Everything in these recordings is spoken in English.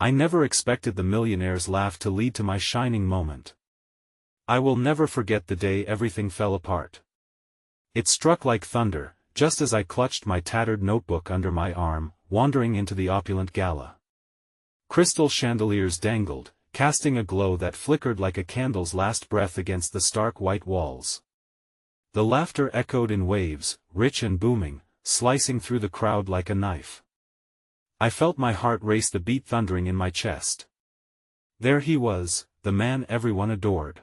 I never expected the millionaire's laugh to lead to my shining moment. I will never forget the day everything fell apart. It struck like thunder, just as I clutched my tattered notebook under my arm, wandering into the opulent gala. Crystal chandeliers dangled, casting a glow that flickered like a candle's last breath against the stark white walls. The laughter echoed in waves, rich and booming, slicing through the crowd like a knife. I felt my heart race, the beat thundering in my chest. There he was, the man everyone adored.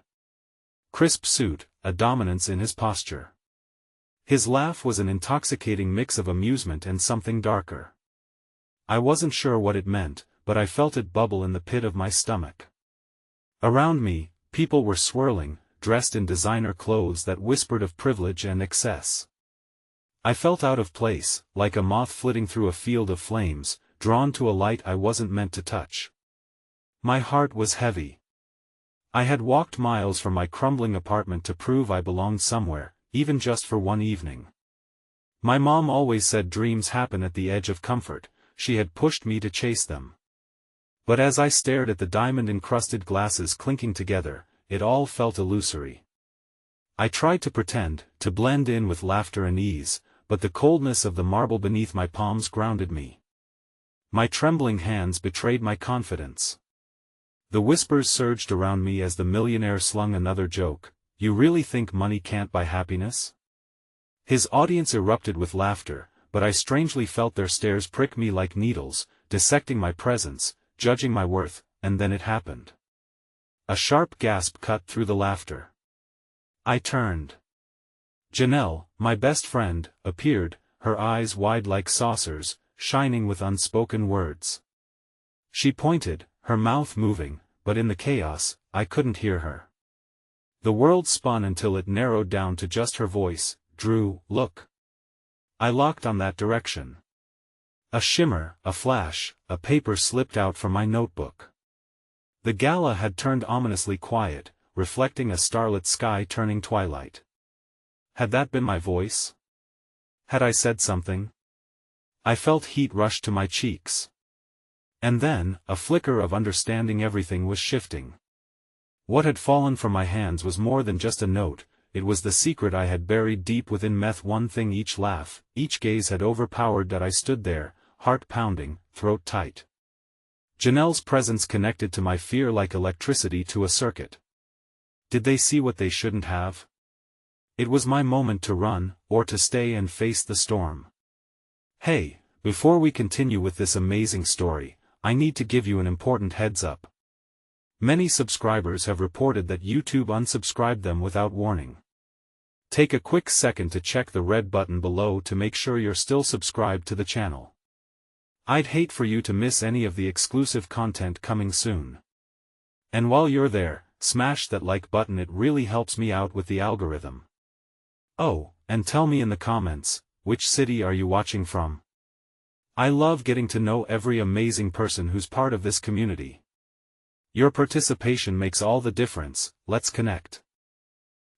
Crisp suit, a dominance in his posture. His laugh was an intoxicating mix of amusement and something darker. I wasn't sure what it meant, but I felt it bubble in the pit of my stomach. Around me, people were swirling, dressed in designer clothes that whispered of privilege and excess. I felt out of place, like a moth flitting through a field of flames, drawn to a light I wasn't meant to touch. My heart was heavy. I had walked miles from my crumbling apartment to prove I belonged somewhere, even just for one evening. My mom always said dreams happen at the edge of comfort. She had pushed me to chase them. But as I stared at the diamond-encrusted glasses clinking together, it all felt illusory. I tried to pretend, to blend in with laughter and ease, but the coldness of the marble beneath my palms grounded me. My trembling hands betrayed my confidence. The whispers surged around me as the millionaire slung another joke. You really think money can't buy happiness? His audience erupted with laughter, but I strangely felt their stares prick me like needles, dissecting my presence, judging my worth, and then it happened. A sharp gasp cut through the laughter. I turned. Janelle, my best friend, appeared, her eyes wide like saucers, shining with unspoken words. She pointed, her mouth moving, but in the chaos, I couldn't hear her. The world spun until it narrowed down to just her voice. Drew, look. I locked on that direction. A shimmer, a flash, a paper slipped out from my notebook. The gala had turned ominously quiet, reflecting a starlit sky turning twilight. Had that been my voice? Had I said something? I felt heat rush to my cheeks. And then, a flicker of understanding. Everything was shifting. What had fallen from my hands was more than just a note, it was the secret I had buried deep within me. One thing, each laugh, each gaze had overpowered that. I stood there, heart pounding, throat tight. Janelle's presence connected to my fear like electricity to a circuit. Did they see what they shouldn't have? It was my moment to run, or to stay and face the storm. Hey, before we continue with this amazing story, I need to give you an important heads up. Many subscribers have reported that YouTube unsubscribed them without warning. Take a quick second to check the red button below to make sure you're still subscribed to the channel. I'd hate for you to miss any of the exclusive content coming soon. And while you're there, smash that like button, it really helps me out with the algorithm. Oh, and tell me in the comments, which city are you watching from? I love getting to know every amazing person who's part of this community. Your participation makes all the difference. Let's connect.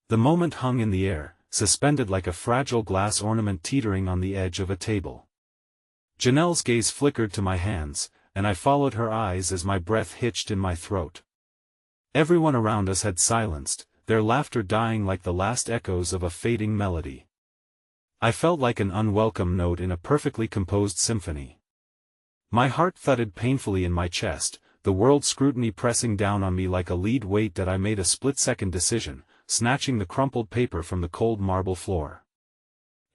The moment hung in the air, suspended like a fragile glass ornament teetering on the edge of a table. Janelle's gaze flickered to my hands, and I followed her eyes as my breath hitched in my throat. Everyone around us had silenced, their laughter dying like the last echoes of a fading melody. I felt like an unwelcome note in a perfectly composed symphony. My heart thudded painfully in my chest, the world's scrutiny pressing down on me like a lead weight. That I made a split-second decision, snatching the crumpled paper from the cold marble floor.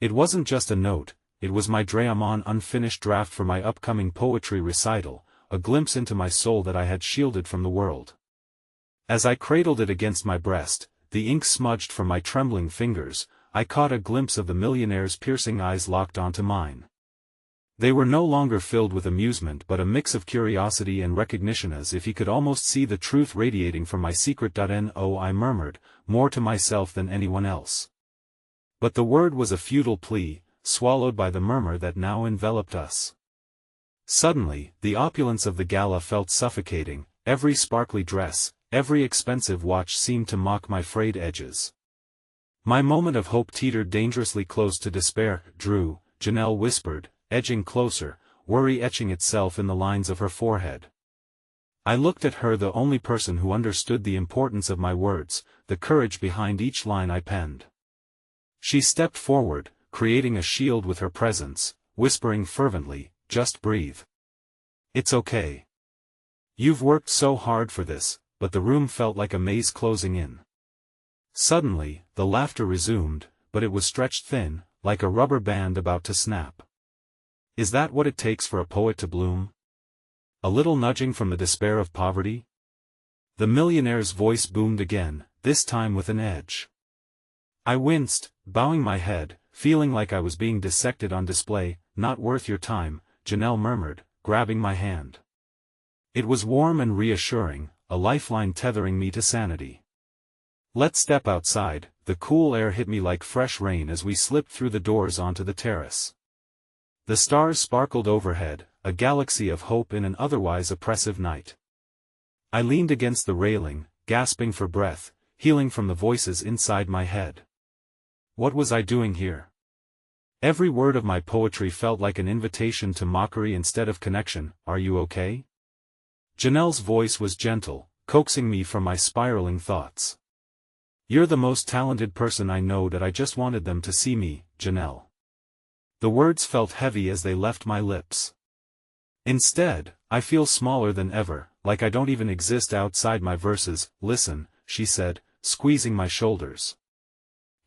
It wasn't just a note, it was my Draymond unfinished draft for my upcoming poetry recital, a glimpse into my soul that I had shielded from the world. As I cradled it against my breast, the ink smudged from my trembling fingers, I caught a glimpse of the millionaire's piercing eyes locked onto mine. They were no longer filled with amusement but a mix of curiosity and recognition, as if he could almost see the truth radiating from my secret. No, I murmured, more to myself than anyone else. But the word was a futile plea, swallowed by the murmur that now enveloped us. Suddenly, the opulence of the gala felt suffocating, every sparkly dress, every expensive watch seemed to mock my frayed edges. My moment of hope teetered dangerously close to despair. Drew, Janelle whispered, edging closer, worry etching itself in the lines of her forehead. I looked at her, the only person who understood the importance of my words, the courage behind each line I penned. She stepped forward, creating a shield with her presence, whispering fervently, "Just breathe. It's okay. You've worked so hard for this," but the room felt like a maze closing in. Suddenly, the laughter resumed, but it was stretched thin, like a rubber band about to snap. Is that what it takes for a poet to bloom? A little nudging from the despair of poverty? The millionaire's voice boomed again, this time with an edge. I winced, bowing my head, feeling like I was being dissected on display. "Not worth your time," Janelle murmured, grabbing my hand. It was warm and reassuring, a lifeline tethering me to sanity. "Let's step outside." The cool air hit me like fresh rain as we slipped through the doors onto the terrace. The stars sparkled overhead, a galaxy of hope in an otherwise oppressive night. I leaned against the railing, gasping for breath, healing from the voices inside my head. What was I doing here? Every word of my poetry felt like an invitation to mockery instead of connection. "Are you okay?" Janelle's voice was gentle, coaxing me from my spiraling thoughts. "You're the most talented person I know. That I just wanted them to see me, Janelle." The words felt heavy as they left my lips. Instead, I feel smaller than ever, like I don't even exist outside my verses. "Listen," she said, squeezing my shoulders.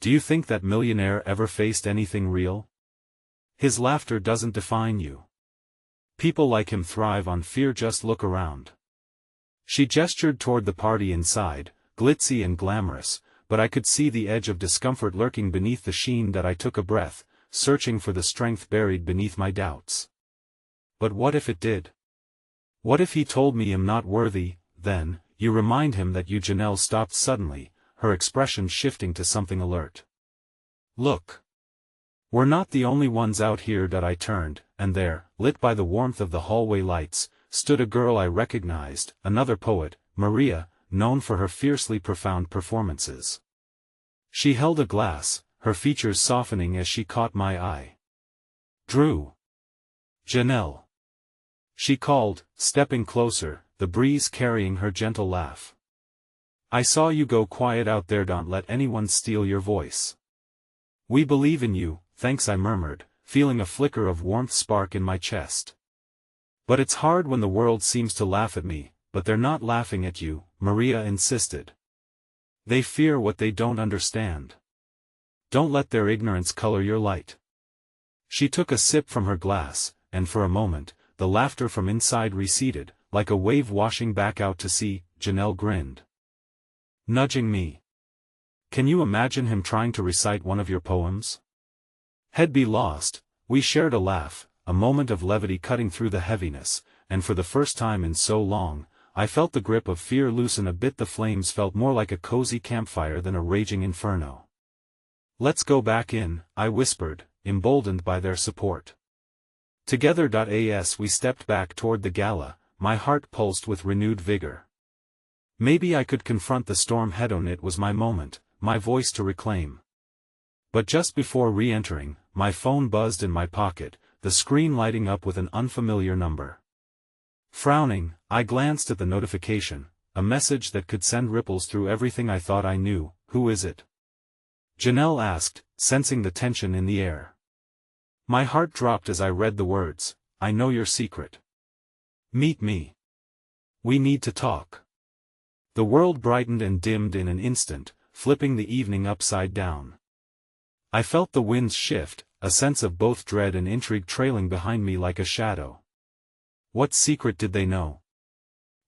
"Do you think that millionaire ever faced anything real? His laughter doesn't define you. People like him thrive on fear. Just look around." She gestured toward the party inside, glitzy and glamorous, but I could see the edge of discomfort lurking beneath the sheen. That I took a breath, searching for the strength buried beneath my doubts. But what if it did? What if he told me I'm not worthy? Then, you remind him that you. Janelle stopped suddenly, her expression shifting to something alert. "Look. We're not the only ones out here." That I turned, and there, lit by the warmth of the hallway lights, stood a girl I recognized, another poet, Maria, known for her fiercely profound performances. She held a glass, her features softening as she caught my eye. "Drew." "Janelle," she called, stepping closer, the breeze carrying her gentle laugh. "I saw you go. Quiet out there. Don't let anyone steal your voice." "We believe in you." "Thanks," I murmured, feeling a flicker of warmth spark in my chest. "But it's hard when the world seems to laugh at me." "But they're not laughing at you," Maria insisted. "They fear what they don't understand. Don't let their ignorance color your light." She took a sip from her glass, and for a moment, the laughter from inside receded, like a wave washing back out to sea. Janelle grinned. "Nudging me. Can you imagine him trying to recite one of your poems? He'd be lost." We shared a laugh, a moment of levity cutting through the heaviness, and for the first time in so long, I felt the grip of fear loosen a bit. The flames felt more like a cozy campfire than a raging inferno. "Let's go back in," I whispered, emboldened by their support. Together. As we stepped back toward the gala, my heart pulsed with renewed vigor. Maybe I could confront the storm head-on. It was my moment, my voice to reclaim. But just before re-entering, my phone buzzed in my pocket, the screen lighting up with an unfamiliar number. Frowning, I glanced at the notification, a message that could send ripples through everything I thought I knew. "Who is it?" Janelle asked, sensing the tension in the air. My heart dropped as I read the words, "I know your secret. Meet me. We need to talk." The world brightened and dimmed in an instant, flipping the evening upside down. I felt the winds shift, a sense of both dread and intrigue trailing behind me like a shadow. What secret did they know?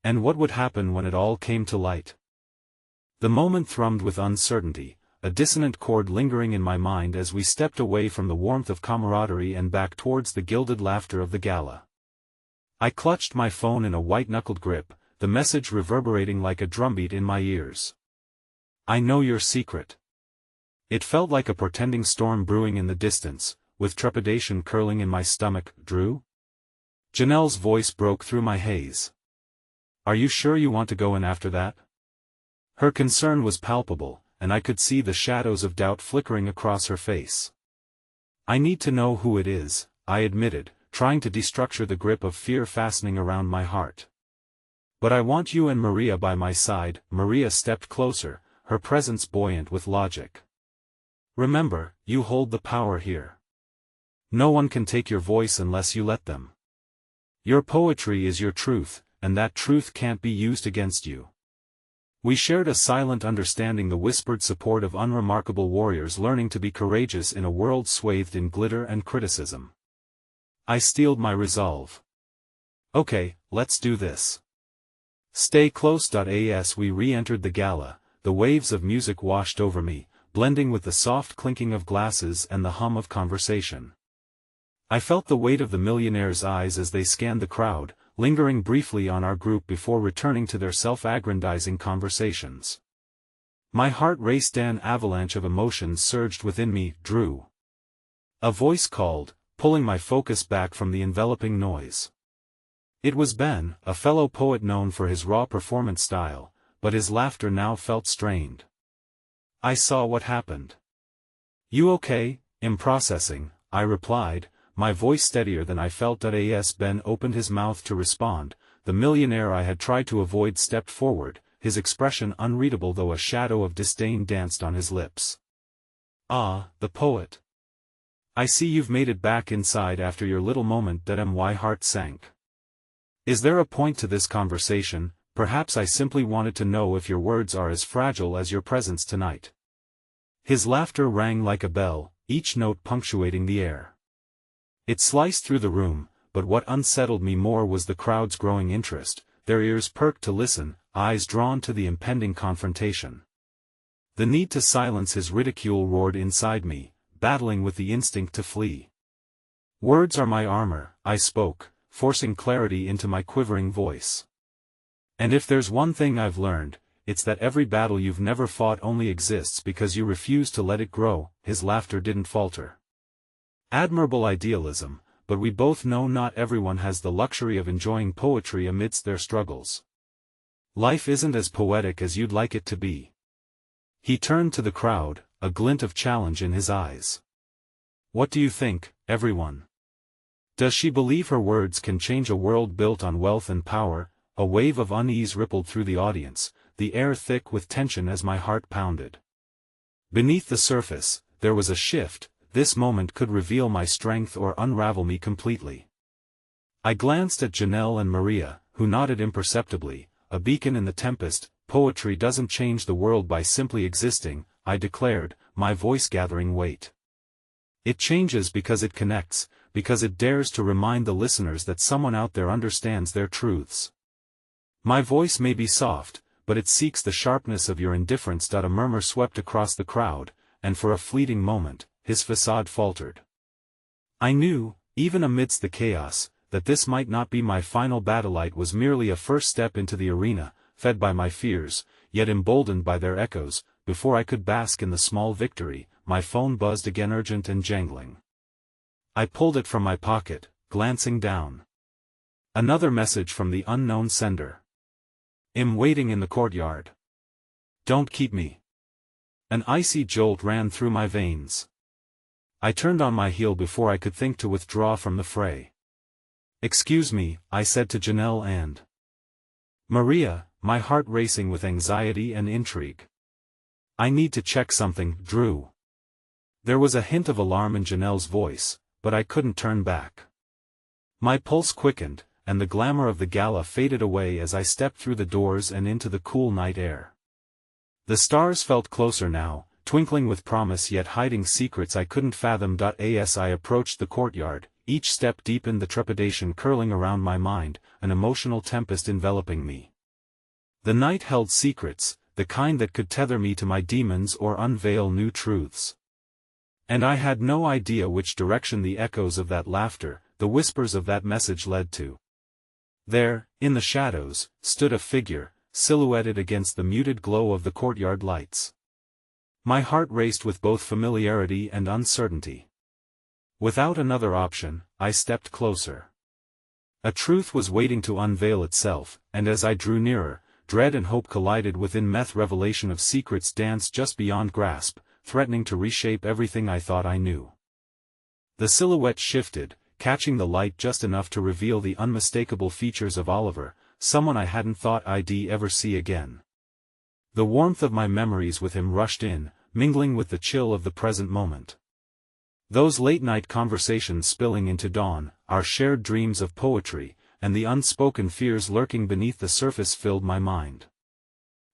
And what would happen when it all came to light? The moment thrummed with uncertainty, a dissonant chord lingering in my mind as we stepped away from the warmth of camaraderie and back towards the gilded laughter of the gala. I clutched my phone in a white-knuckled grip, the message reverberating like a drumbeat in my ears. "I know your secret." It felt like a portending storm brewing in the distance, with trepidation curling in my stomach. "Drew?" Janelle's voice broke through my haze. "Are you sure you want to go in after that?" Her concern was palpable, and I could see the shadows of doubt flickering across her face. "I need to know who it is," I admitted, trying to destructure the grip of fear fastening around my heart. But I want you and Maria by my side." Maria stepped closer, her presence buoyant with logic. "Remember, you hold the power here. No one can take your voice unless you let them. Your poetry is your truth, and that truth can't be used against you." We shared a silent understanding, the whispered support of unremarkable warriors learning to be courageous in a world swathed in glitter and criticism. I steeled my resolve. "Okay, let's do this. Stay close." As we re-entered the gala, the waves of music washed over me, blending with the soft clinking of glasses and the hum of conversation. I felt the weight of the millionaire's eyes as they scanned the crowd, lingering briefly on our group before returning to their self-aggrandizing conversations. My heart raced, an avalanche of emotions surged within me. "Drew." A voice called, pulling my focus back from the enveloping noise. It was Ben, a fellow poet known for his raw performance style, but his laughter now felt strained. I saw what happened. "You okay?" "I'm processing," I replied, my voice steadier than I felt. As Ben opened his mouth to respond, the millionaire I had tried to avoid stepped forward, his expression unreadable though a shadow of disdain danced on his lips. "Ah, the poet. I see you've made it back inside after your little moment." My heart sank. "Is there a point to this conversation? Perhaps I simply wanted to know if your words are as fragile as your presence tonight." His laughter rang like a bell, each note punctuating the air. It sliced through the room, but what unsettled me more was the crowd's growing interest, their ears perked to listen, eyes drawn to the impending confrontation. The need to silence his ridicule roared inside me, battling with the instinct to flee. "Words are my armor," I spoke, forcing clarity into my quivering voice. "And if there's one thing I've learned, it's that every battle you've never fought only exists because you refuse to let it grow." His laughter didn't falter. "Admirable idealism, but we both know not everyone has the luxury of enjoying poetry amidst their struggles. Life isn't as poetic as you'd like it to be." He turned to the crowd, a glint of challenge in his eyes. "What do you think, everyone? Does she believe her words can change a world built on wealth and power?" A wave of unease rippled through the audience, the air thick with tension as my heart pounded. Beneath the surface, there was a shift. This moment could reveal my strength or unravel me completely. I glanced at Janelle and Maria, who nodded imperceptibly, a beacon in the tempest. "Poetry doesn't change the world by simply existing," I declared, my voice gathering weight. "It changes because it connects, because it dares to remind the listeners that someone out there understands their truths. My voice may be soft, but it seeks the sharpness of your indifference." A murmur swept across the crowd, and for a fleeting moment, his facade faltered. I knew, even amidst the chaos, that this might not be my final battle. It was merely a first step into the arena, fed by my fears, yet emboldened by their echoes. Before I could bask in the small victory, my phone buzzed again, urgent and jangling. I pulled it from my pocket, glancing down. Another message from the unknown sender. "I'm waiting in the courtyard. Don't keep me." An icy jolt ran through my veins. I turned on my heel before I could think to withdraw from the fray. "Excuse me," I said to Janelle and Maria, my heart racing with anxiety and intrigue. "I need to check something, Drew." There was a hint of alarm in Janelle's voice, but I couldn't turn back. My pulse quickened, and the glamour of the gala faded away as I stepped through the doors and into the cool night air. The stars felt closer now, twinkling with promise yet hiding secrets I couldn't fathom. As I approached the courtyard, each step deepened the trepidation curling around my mind, an emotional tempest enveloping me. The night held secrets, the kind that could tether me to my demons or unveil new truths. And I had no idea which direction the echoes of that laughter, the whispers of that message led to. There, in the shadows, stood a figure, silhouetted against the muted glow of the courtyard lights. My heart raced with both familiarity and uncertainty. Without another option, I stepped closer. A truth was waiting to unveil itself, and as I drew nearer, dread and hope collided within me. Revelation of secrets danced just beyond grasp, threatening to reshape everything I thought I knew. The silhouette shifted, catching the light just enough to reveal the unmistakable features of Oliver, someone I hadn't thought I'd ever see again. The warmth of my memories with him rushed in, mingling with the chill of the present moment. Those late-night conversations spilling into dawn, our shared dreams of poetry, and the unspoken fears lurking beneath the surface filled my mind.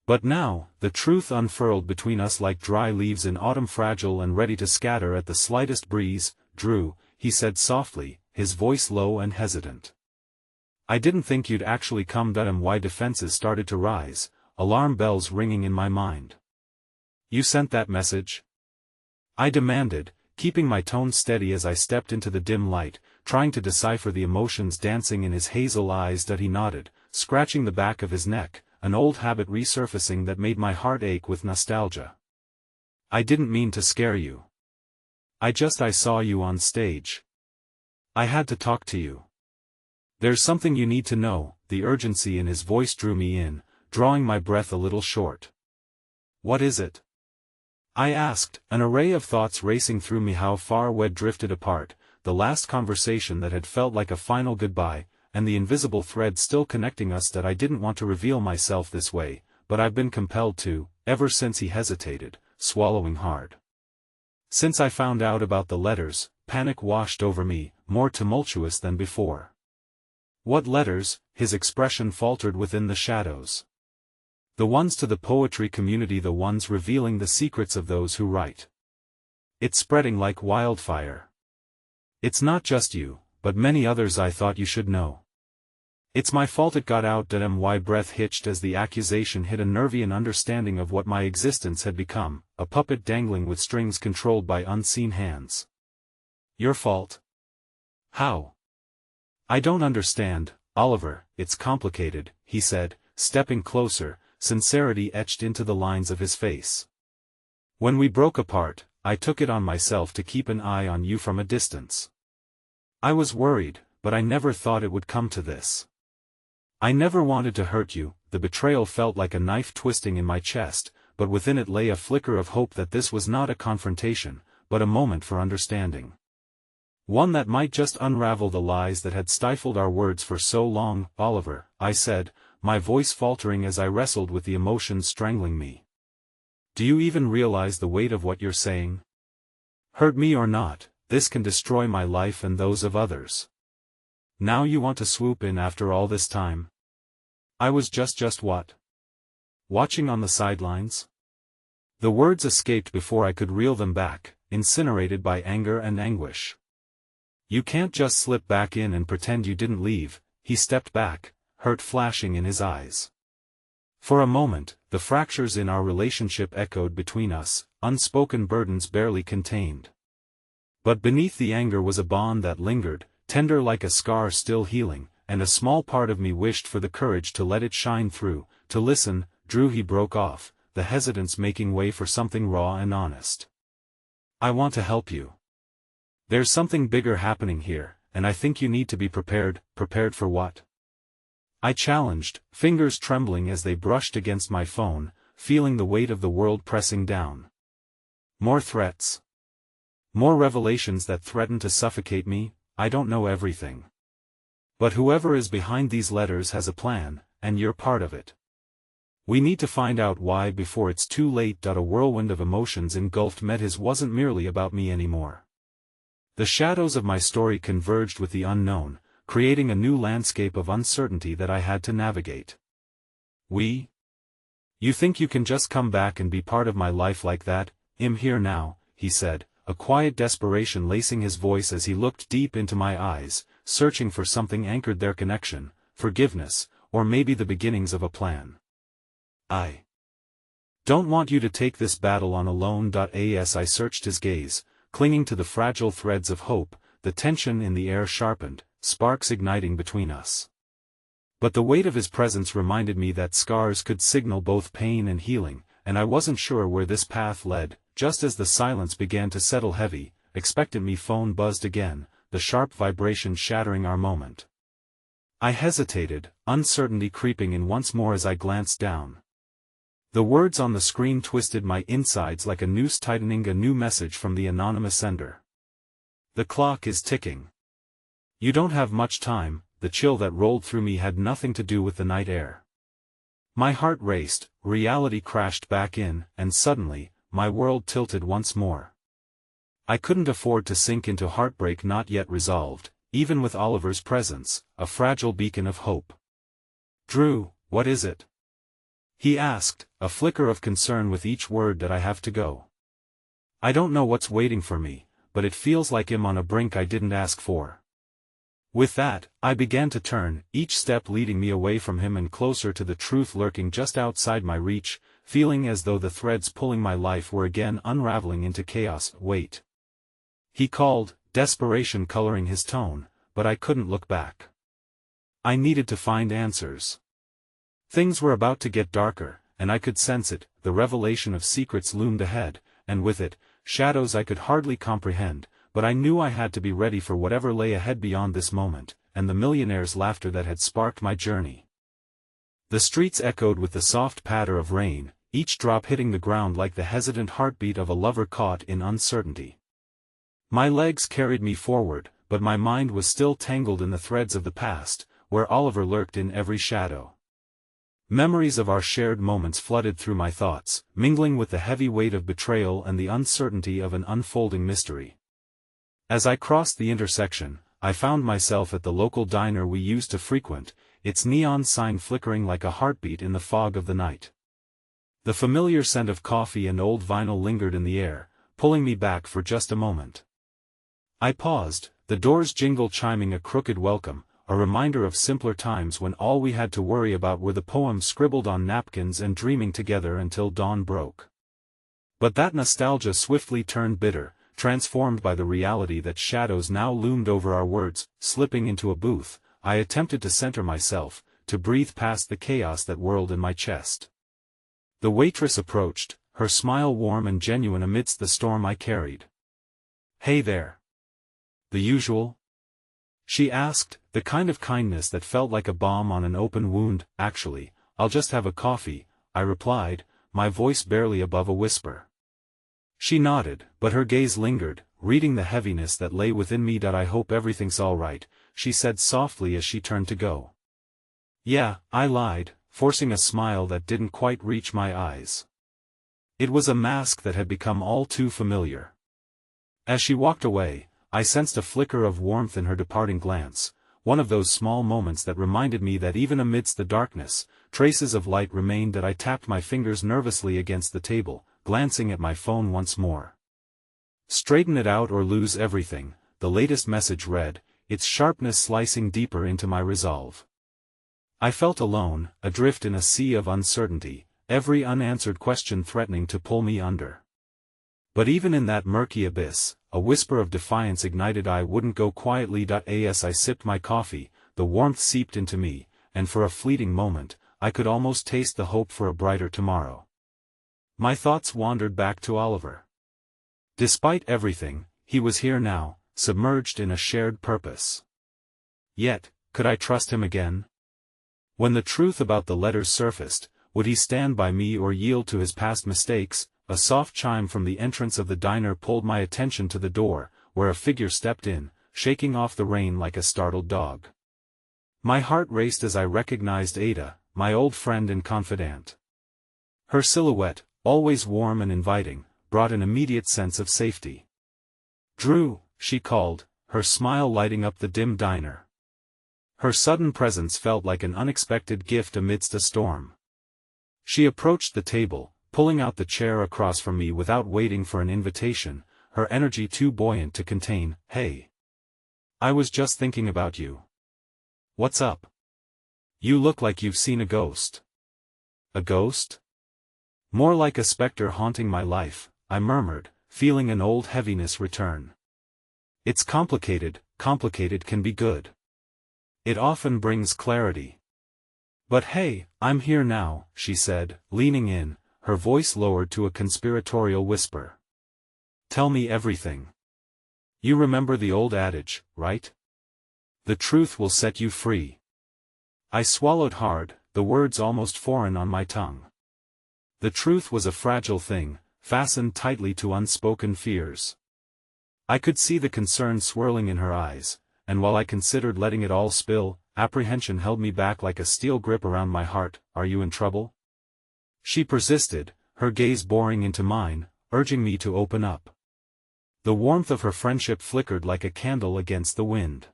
But now, the truth unfurled between us like dry leaves in autumn, fragile and ready to scatter at the slightest breeze. "Drew," he said softly, his voice low and hesitant. "I didn't think you'd actually come." My defenses started to rise, alarm bells ringing in my mind. "You sent that message?" I demanded, keeping my tone steady as I stepped into the dim light, trying to decipher the emotions dancing in his hazel eyes. He nodded, scratching the back of his neck, an old habit resurfacing that made my heart ache with nostalgia. "I didn't mean to scare you. I saw you on stage. I had to talk to you. There's something you need to know." The urgency in his voice drew me in, drawing my breath a little short. "What is it?" I asked, an array of thoughts racing through me. How far we'd drifted apart, the last conversation that had felt like a final goodbye, and the invisible thread still connecting us. That I didn't want to reveal myself this way, but I've been compelled to, ever since. He hesitated, swallowing hard. "Since I found out about the letters," panic washed over me, more tumultuous than before. "What letters?" His expression faltered within the shadows. "The ones to the poetry community, the ones revealing the secrets of those who write. It's spreading like wildfire. It's not just you, but many others. I thought you should know. It's my fault it got out." My breath hitched as the accusation hit a nervous understanding of what my existence had become, a puppet dangling with strings controlled by unseen hands. "Your fault? How?" "I don't understand, Oliver." "It's complicated," he said, stepping closer, sincerity etched into the lines of his face. "When we broke apart, I took it on myself to keep an eye on you from a distance. I was worried, but I never thought it would come to this. I never wanted to hurt you." The betrayal felt like a knife twisting in my chest, but within it lay a flicker of hope that this was not a confrontation, but a moment for understanding. One that might just unravel the lies that had stifled our words for so long. "Oliver," I said, my voice faltering as I wrestled with the emotions strangling me. "Do you even realize the weight of what you're saying? Hurt me or not, this can destroy my life and those of others. Now you want to swoop in after all this time? I was just what? Watching on the sidelines?" The words escaped before I could reel them back, incinerated by anger and anguish. "You can't just slip back in and pretend you didn't leave." He stepped back, hurt flashing in his eyes. For a moment, the fractures in our relationship echoed between us, unspoken burdens barely contained. But beneath the anger was a bond that lingered, tender like a scar still healing, and a small part of me wished for the courage to let it shine through, to listen. "Drew," he broke off, the hesitance making way for something raw and honest. "I want to help you. There's something bigger happening here, and I think you need to be prepared." "Prepared for what?" I challenged, fingers trembling as they brushed against my phone, feeling the weight of the world pressing down. "More threats? More revelations that threaten to suffocate me?" "I don't know everything. But whoever is behind these letters has a plan, and you're part of it. We need to find out why before it's too late." A whirlwind of emotions engulfed me. His wasn't merely about me anymore. The shadows of my story converged with the unknown, creating a new landscape of uncertainty that I had to navigate. You think you can just come back and be part of my life like that?" "I'm here now," he said, a quiet desperation lacing his voice as he looked deep into my eyes, searching for something anchored their connection, forgiveness, or maybe the beginnings of a plan. "I don't want you to take this battle on alone." As I searched his gaze, clinging to the fragile threads of hope, the tension in the air sharpened, sparks igniting between us. But the weight of his presence reminded me that scars could signal both pain and healing, and I wasn't sure where this path led. Just as the silence began to settle heavy, expectant, my phone buzzed again, the sharp vibration shattering our moment. I hesitated, uncertainty creeping in once more as I glanced down. The words on the screen twisted my insides like a noose tightening. A new message from the anonymous sender. "The clock is ticking. You don't have much time." the chill that rolled through me had nothing to do with the night air. My heart raced, reality crashed back in, and suddenly, my world tilted once more. I couldn't afford to sink into heartbreak not yet resolved, even with Oliver's presence, a fragile beacon of hope. "Drew, what is it?" he asked, a flicker of concern with each word that I have to go. "I don't know what's waiting for me, but it feels like I'm on a brink I didn't ask for." With that, I began to turn, each step leading me away from him and closer to the truth lurking just outside my reach, feeling as though the threads pulling my life were again unraveling into chaos. "Wait," he called, desperation coloring his tone, but I couldn't look back. I needed to find answers. Things were about to get darker, and I could sense it. The revelation of secrets loomed ahead, and with it, shadows I could hardly comprehend, but I knew I had to be ready for whatever lay ahead beyond this moment, and the millionaire's laughter that had sparked my journey. The streets echoed with the soft patter of rain, each drop hitting the ground like the hesitant heartbeat of a lover caught in uncertainty. My legs carried me forward, but my mind was still tangled in the threads of the past, where Oliver lurked in every shadow. Memories of our shared moments flooded through my thoughts, mingling with the heavy weight of betrayal and the uncertainty of an unfolding mystery. As I crossed the intersection, I found myself at the local diner we used to frequent, its neon sign flickering like a heartbeat in the fog of the night. The familiar scent of coffee and old vinyl lingered in the air, pulling me back for just a moment. I paused, the door's jingle chiming a crooked welcome, a reminder of simpler times when all we had to worry about were the poems scribbled on napkins and dreaming together until dawn broke. But that nostalgia swiftly turned bitter, transformed by the reality that shadows now loomed over our words. Slipping into a booth, I attempted to center myself, to breathe past the chaos that whirled in my chest. The waitress approached, her smile warm and genuine amidst the storm I carried. "Hey there. The usual?" she asked, the kind of kindness that felt like a balm on an open wound. "Actually, I'll just have a coffee," I replied, my voice barely above a whisper. She nodded, but her gaze lingered, reading the heaviness that lay within me. "I hope everything's all right," she said softly as she turned to go. "Yeah," I lied, forcing a smile that didn't quite reach my eyes. It was a mask that had become all too familiar. As she walked away, I sensed a flicker of warmth in her departing glance, one of those small moments that reminded me that even amidst the darkness, traces of light remained. I tapped my fingers nervously against the table, glancing at my phone once more. "Straighten it out or lose everything," the latest message read, its sharpness slicing deeper into my resolve. I felt alone, adrift in a sea of uncertainty, every unanswered question threatening to pull me under. But even in that murky abyss, a whisper of defiance ignited. I wouldn't go quietly. As I sipped my coffee, the warmth seeped into me, and for a fleeting moment, I could almost taste the hope for a brighter tomorrow. My thoughts wandered back to Oliver. Despite everything, he was here now, submerged in a shared purpose. Yet, could I trust him again? When the truth about the letters surfaced, would he stand by me or yield to his past mistakes? A soft chime from the entrance of the diner pulled my attention to the door, where a figure stepped in, shaking off the rain like a startled dog. My heart raced as I recognized Ada, my old friend and confidant. Her silhouette, always warm and inviting, brought an immediate sense of safety. "Drew," she called, her smile lighting up the dim diner. Her sudden presence felt like an unexpected gift amidst a storm. She approached the table, pulling out the chair across from me without waiting for an invitation, her energy too buoyant to contain. "Hey. I was just thinking about you. What's up? You look like you've seen a ghost." "A ghost?" "More like a specter haunting my life," I murmured, feeling an old heaviness return. "It's complicated can be good. It often brings clarity. But hey, I'm here now," she said, leaning in, her voice lowered to a conspiratorial whisper. "Tell me everything. You remember the old adage, right? The truth will set you free." I swallowed hard, the words almost foreign on my tongue. The truth was a fragile thing, fastened tightly to unspoken fears. I could see the concern swirling in her eyes, and while I considered letting it all spill, apprehension held me back like a steel grip around my heart. Are you in trouble? She persisted, her gaze boring into mine, urging me to open up. The warmth of her friendship flickered like a candle against the wind.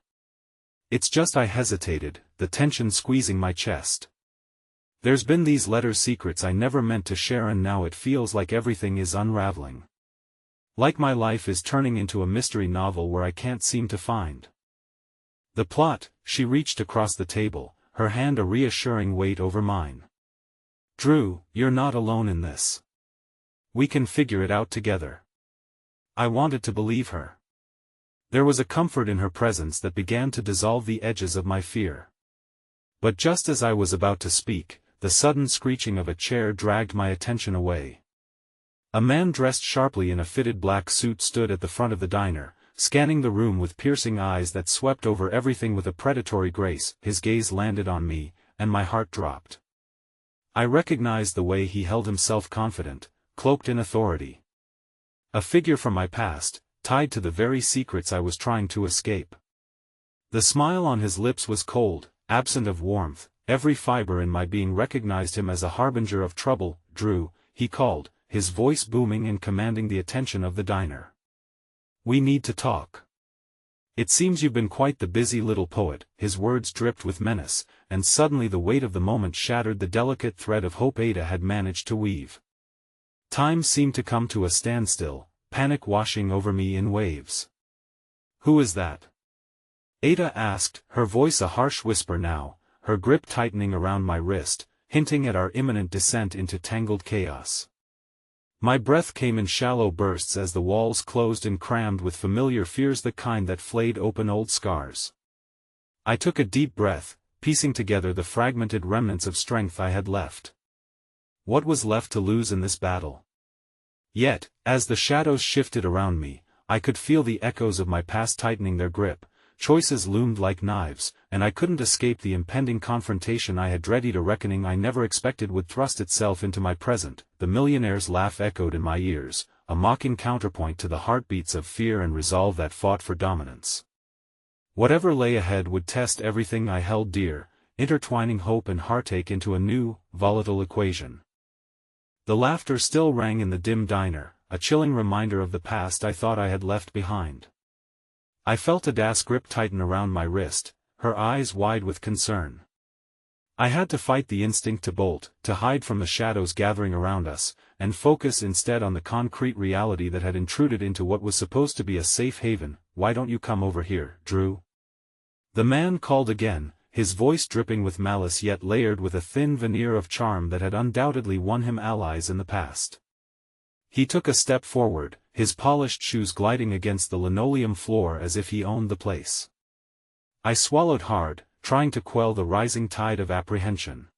It's just I hesitated, the tension squeezing my chest. There's been these letter secrets I never meant to share, and now it feels like everything is unraveling. Like my life is turning into a mystery novel where I can't seem to find the plot. She reached across the table, her hand a reassuring weight over mine. Drew, you're not alone in this. We can figure it out together. I wanted to believe her. There was a comfort in her presence that began to dissolve the edges of my fear. But just as I was about to speak, the sudden screeching of a chair dragged my attention away. A man dressed sharply in a fitted black suit stood at the front of the diner, scanning the room with piercing eyes that swept over everything with a predatory grace. His gaze landed on me, and my heart dropped. I recognized the way he held himself, confident, cloaked in authority. A figure from my past, tied to the very secrets I was trying to escape. The smile on his lips was cold, absent of warmth. Every fiber in my being recognized him as a harbinger of trouble. Drew, he called, his voice booming and commanding the attention of the diner. We need to talk. It seems you've been quite the busy little poet. His words dripped with menace, and suddenly the weight of the moment shattered the delicate thread of hope Ada had managed to weave. Time seemed to come to a standstill, panic washing over me in waves. Who is that? Ada asked, her voice a harsh whisper now, her grip tightening around my wrist, hinting at our imminent descent into tangled chaos. My breath came in shallow bursts as the walls closed and crammed with familiar fears, the kind that flayed open old scars. I took a deep breath, piecing together the fragmented remnants of strength I had left. What was left to lose in this battle? Yet, as the shadows shifted around me, I could feel the echoes of my past tightening their grip. Choices loomed like knives, and I couldn't escape the impending confrontation I had dreaded, a reckoning I never expected would thrust itself into my present. The millionaire's laugh echoed in my ears, a mocking counterpoint to the heartbeats of fear and resolve that fought for dominance. Whatever lay ahead would test everything I held dear, intertwining hope and heartache into a new, volatile equation. The laughter still rang in the dim diner, a chilling reminder of the past I thought I had left behind. I felt Ada's grip tighten around my wrist, her eyes wide with concern. I had to fight the instinct to bolt, to hide from the shadows gathering around us, and focus instead on the concrete reality that had intruded into what was supposed to be a safe haven. Why don't you come over here, Drew? The man called again, his voice dripping with malice yet layered with a thin veneer of charm that had undoubtedly won him allies in the past. He took a step forward, his polished shoes gliding against the linoleum floor as if he owned the place. I swallowed hard, trying to quell the rising tide of apprehension.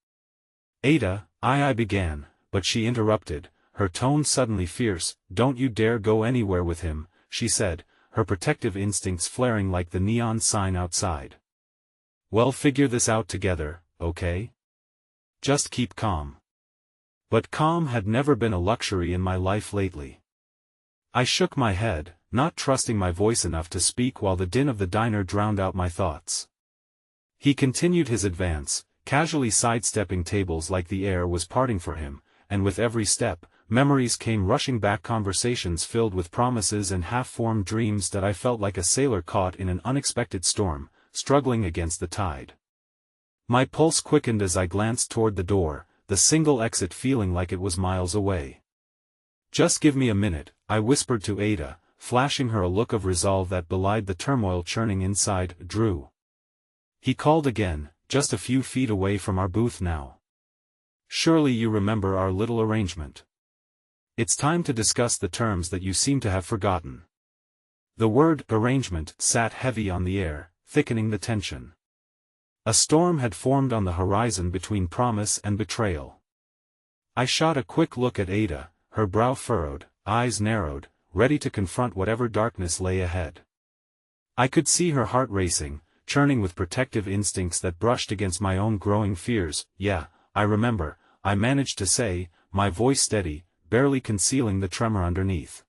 Ada, I began, but she interrupted, her tone suddenly fierce. Don't you dare go anywhere with him, she said, her protective instincts flaring like the neon sign outside. Well, figure this out together, okay? Just keep calm. But calm had never been a luxury in my life lately. I shook my head, not trusting my voice enough to speak while the din of the diner drowned out my thoughts. He continued his advance, casually sidestepping tables like the air was parting for him, and with every step, memories came rushing back, conversations filled with promises and half-formed dreams that I felt like a sailor caught in an unexpected storm, struggling against the tide. My pulse quickened as I glanced toward the door, the single exit feeling like it was miles away. Just give me a minute, I whispered to Ada, flashing her a look of resolve that belied the turmoil churning inside. Drew. He called again, just a few feet away from our booth now. Surely you remember our little arrangement. It's time to discuss the terms that you seem to have forgotten. The word arrangement sat heavy on the air, thickening the tension. A storm had formed on the horizon between promise and betrayal. I shot a quick look at Ada, her brow furrowed, eyes narrowed, ready to confront whatever darkness lay ahead. I could see her heart racing, churning with protective instincts that brushed against my own growing fears. Yeah, I remember, I managed to say, my voice steady, barely concealing the tremor underneath.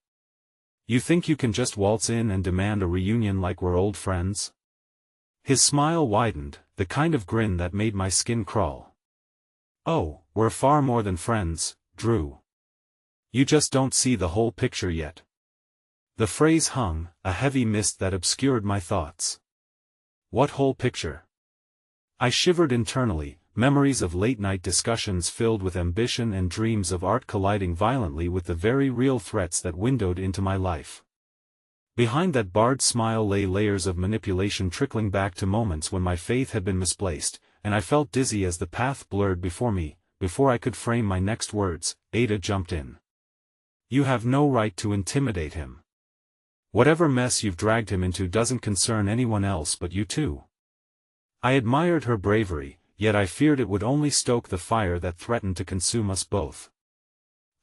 You think you can just waltz in and demand a reunion like we're old friends? His smile widened, the kind of grin that made my skin crawl. "Oh, we're far more than friends, Drew. You just don't see the whole picture yet." The phrase hung, a heavy mist that obscured my thoughts. What whole picture? I shivered internally, memories of late-night discussions filled with ambition and dreams of art colliding violently with the very real threats that windowed into my life. Behind that barred smile lay layers of manipulation trickling back to moments when my faith had been misplaced, and I felt dizzy as the path blurred before me. Before I could frame my next words, Ada jumped in. "You have no right to intimidate him. Whatever mess you've dragged him into doesn't concern anyone else but you too." I admired her bravery, yet I feared it would only stoke the fire that threatened to consume us both.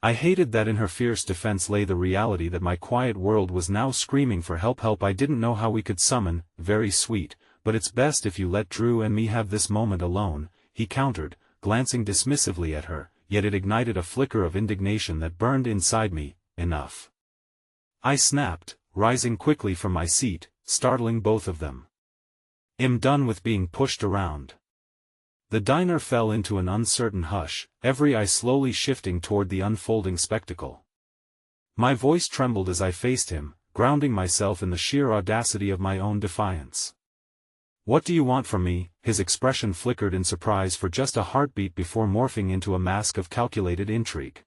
I hated that in her fierce defense lay the reality that my quiet world was now screaming for help I didn't know how we could summon. "Very sweet, but it's best if you let Drew and me have this moment alone," he countered, glancing dismissively at her, yet it ignited a flicker of indignation that burned inside me. "Enough," I snapped, rising quickly from my seat, startling both of them. "I'm done with being pushed around." The diner fell into an uncertain hush, every eye slowly shifting toward the unfolding spectacle. My voice trembled as I faced him, grounding myself in the sheer audacity of my own defiance. "What do you want from me?" His expression flickered in surprise for just a heartbeat before morphing into a mask of calculated intrigue.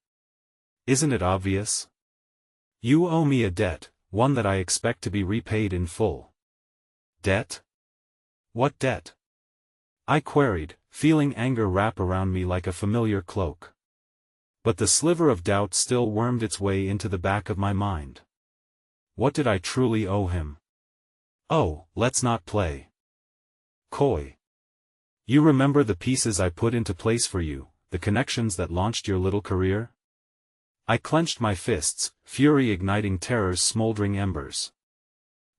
"Isn't it obvious? You owe me a debt, one that I expect to be repaid in full." "Debt? What debt?" I queried, feeling anger wrap around me like a familiar cloak. But the sliver of doubt still wormed its way into the back of my mind. What did I truly owe him? "Oh, let's not play coy. You remember the pieces I put into place for you, the connections that launched your little career?" I clenched my fists, fury igniting terror's smoldering embers.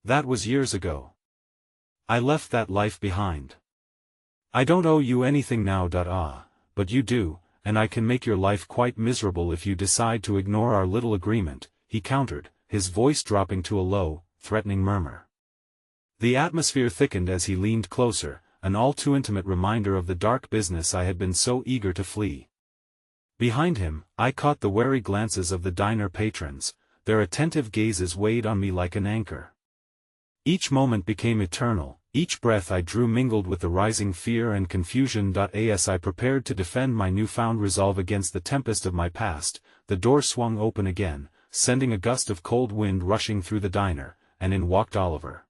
"That was years ago. I left that life behind. I don't owe you anything now. But you do, and I can make your life quite miserable if you decide to ignore our little agreement," he countered, his voice dropping to a low, threatening murmur. The atmosphere thickened as he leaned closer, an all too intimate reminder of the dark business I had been so eager to flee. Behind him, I caught the wary glances of the diner patrons, their attentive gazes weighed on me like an anchor. Each moment became eternal, each breath I drew mingled with the rising fear and confusion. As I prepared to defend my newfound resolve against the tempest of my past, the door swung open again, sending a gust of cold wind rushing through the diner, and in walked Oliver.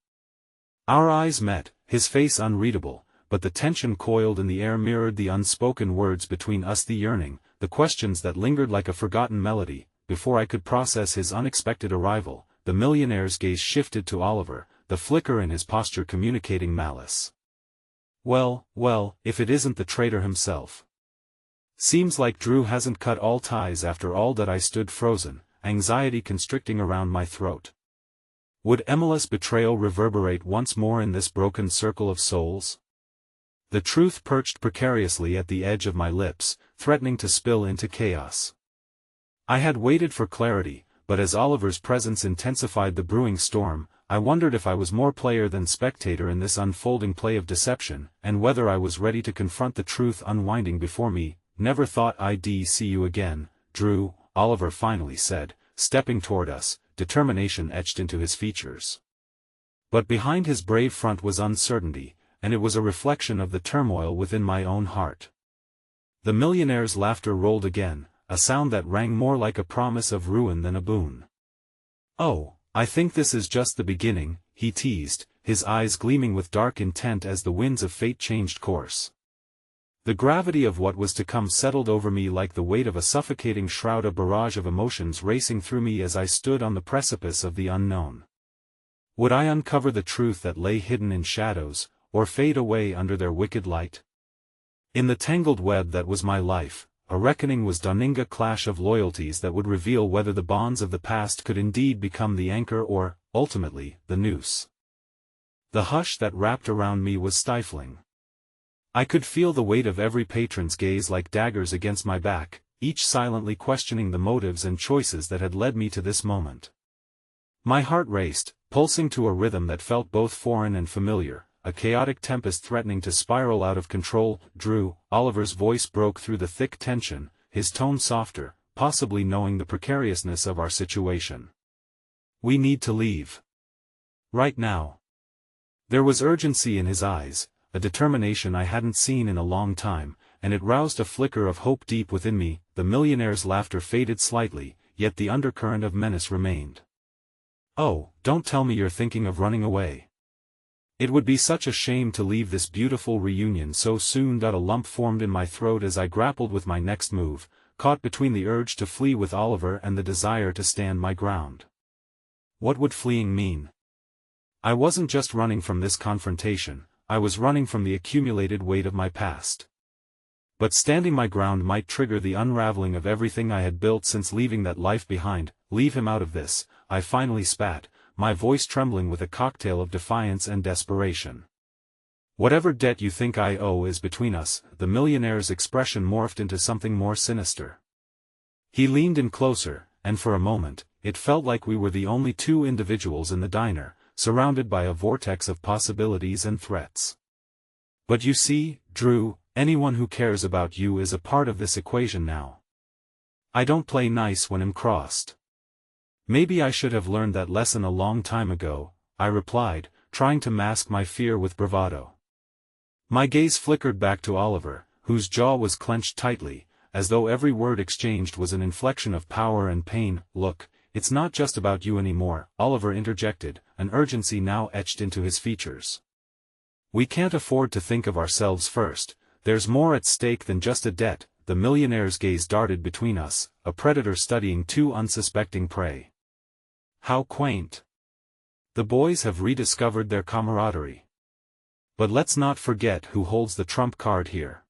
Our eyes met, his face unreadable, but the tension coiled in the air mirrored the unspoken words between us, the yearning, the questions that lingered like a forgotten melody. Before I could process his unexpected arrival, the millionaire's gaze shifted to Oliver, the flicker in his posture communicating malice. Well, if it isn't the traitor himself. Seems like Drew hasn't cut all ties after all. That I stood frozen, anxiety constricting around my throat. Would Emila's betrayal reverberate once more in this broken circle of souls? The truth perched precariously at the edge of my lips, threatening to spill into chaos. I had waited for clarity, but as Oliver's presence intensified the brewing storm, I wondered if I was more player than spectator in this unfolding play of deception, and whether I was ready to confront the truth unwinding before me. "Never thought I'd see you again, Drew," Oliver finally said, stepping toward us, determination etched into his features. But behind his brave front was uncertainty, and it was a reflection of the turmoil within my own heart. The millionaire's laughter rolled again, a sound that rang more like a promise of ruin than a boon. "Oh, I think this is just the beginning," he teased, his eyes gleaming with dark intent as the winds of fate changed course. The gravity of what was to come settled over me like the weight of a suffocating shroud, a barrage of emotions racing through me as I stood on the precipice of the unknown. Would I uncover the truth that lay hidden in shadows, or fade away under their wicked light? In the tangled web that was my life, a reckoning was dawning, a clash of loyalties that would reveal whether the bonds of the past could indeed become the anchor or, ultimately, the noose. The hush that wrapped around me was stifling. I could feel the weight of every patron's gaze like daggers against my back, each silently questioning the motives and choices that had led me to this moment. My heart raced, pulsing to a rhythm that felt both foreign and familiar, a chaotic tempest threatening to spiral out of control. Drew, Oliver's voice broke through the thick tension, his tone softer, possibly knowing the precariousness of our situation. We need to leave. Right now. There was urgency in his eyes, a determination I hadn't seen in a long time, and it roused a flicker of hope deep within me. The millionaire's laughter faded slightly, yet the undercurrent of menace remained. Oh, don't tell me you're thinking of running away. It would be such a shame to leave this beautiful reunion so soon. A lump formed in my throat as I grappled with my next move, caught between the urge to flee with Oliver and the desire to stand my ground. What would fleeing mean? I wasn't just running from this confrontation, I was running from the accumulated weight of my past. But standing my ground might trigger the unraveling of everything I had built since leaving that life behind. Leave him out of this, I finally spat, my voice trembling with a cocktail of defiance and desperation. Whatever debt you think I owe is between us. The millionaire's expression morphed into something more sinister. He leaned in closer, and for a moment, it felt like we were the only two individuals in the diner, surrounded by a vortex of possibilities and threats. But you see, Drew, anyone who cares about you is a part of this equation now. I don't play nice when I'm crossed. Maybe I should have learned that lesson a long time ago, I replied, trying to mask my fear with bravado. My gaze flickered back to Oliver, whose jaw was clenched tightly, as though every word exchanged was an inflection of power and pain. Look, it's not just about you anymore, Oliver interjected, an urgency now etched into his features. We can't afford to think of ourselves first, there's more at stake than just a debt. The millionaire's gaze darted between us, a predator studying two unsuspecting prey. How quaint. The boys have rediscovered their camaraderie. But let's not forget who holds the trump card here.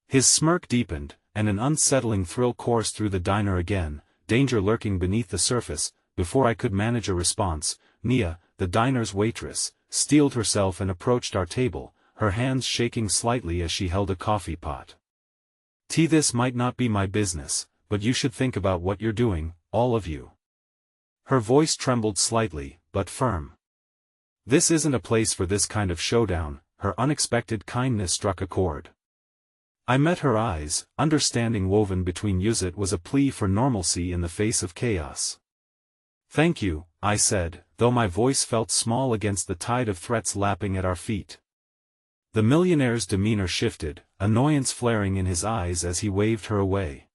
His smirk deepened, and an unsettling thrill coursed through the diner again, danger lurking beneath the surface. Before I could manage a response, Nia, the diner's waitress, steeled herself and approached our table, her hands shaking slightly as she held a coffee pot. This might not be my business, but you should think about what you're doing, all of you. Her voice trembled slightly, but firm. This isn't a place for this kind of showdown. Her unexpected kindness struck a chord. I met her eyes, understanding woven between us. It was a plea for normalcy in the face of chaos. Thank you, I said, though my voice felt small against the tide of threats lapping at our feet. The millionaire's demeanor shifted, annoyance flaring in his eyes as he waved her away.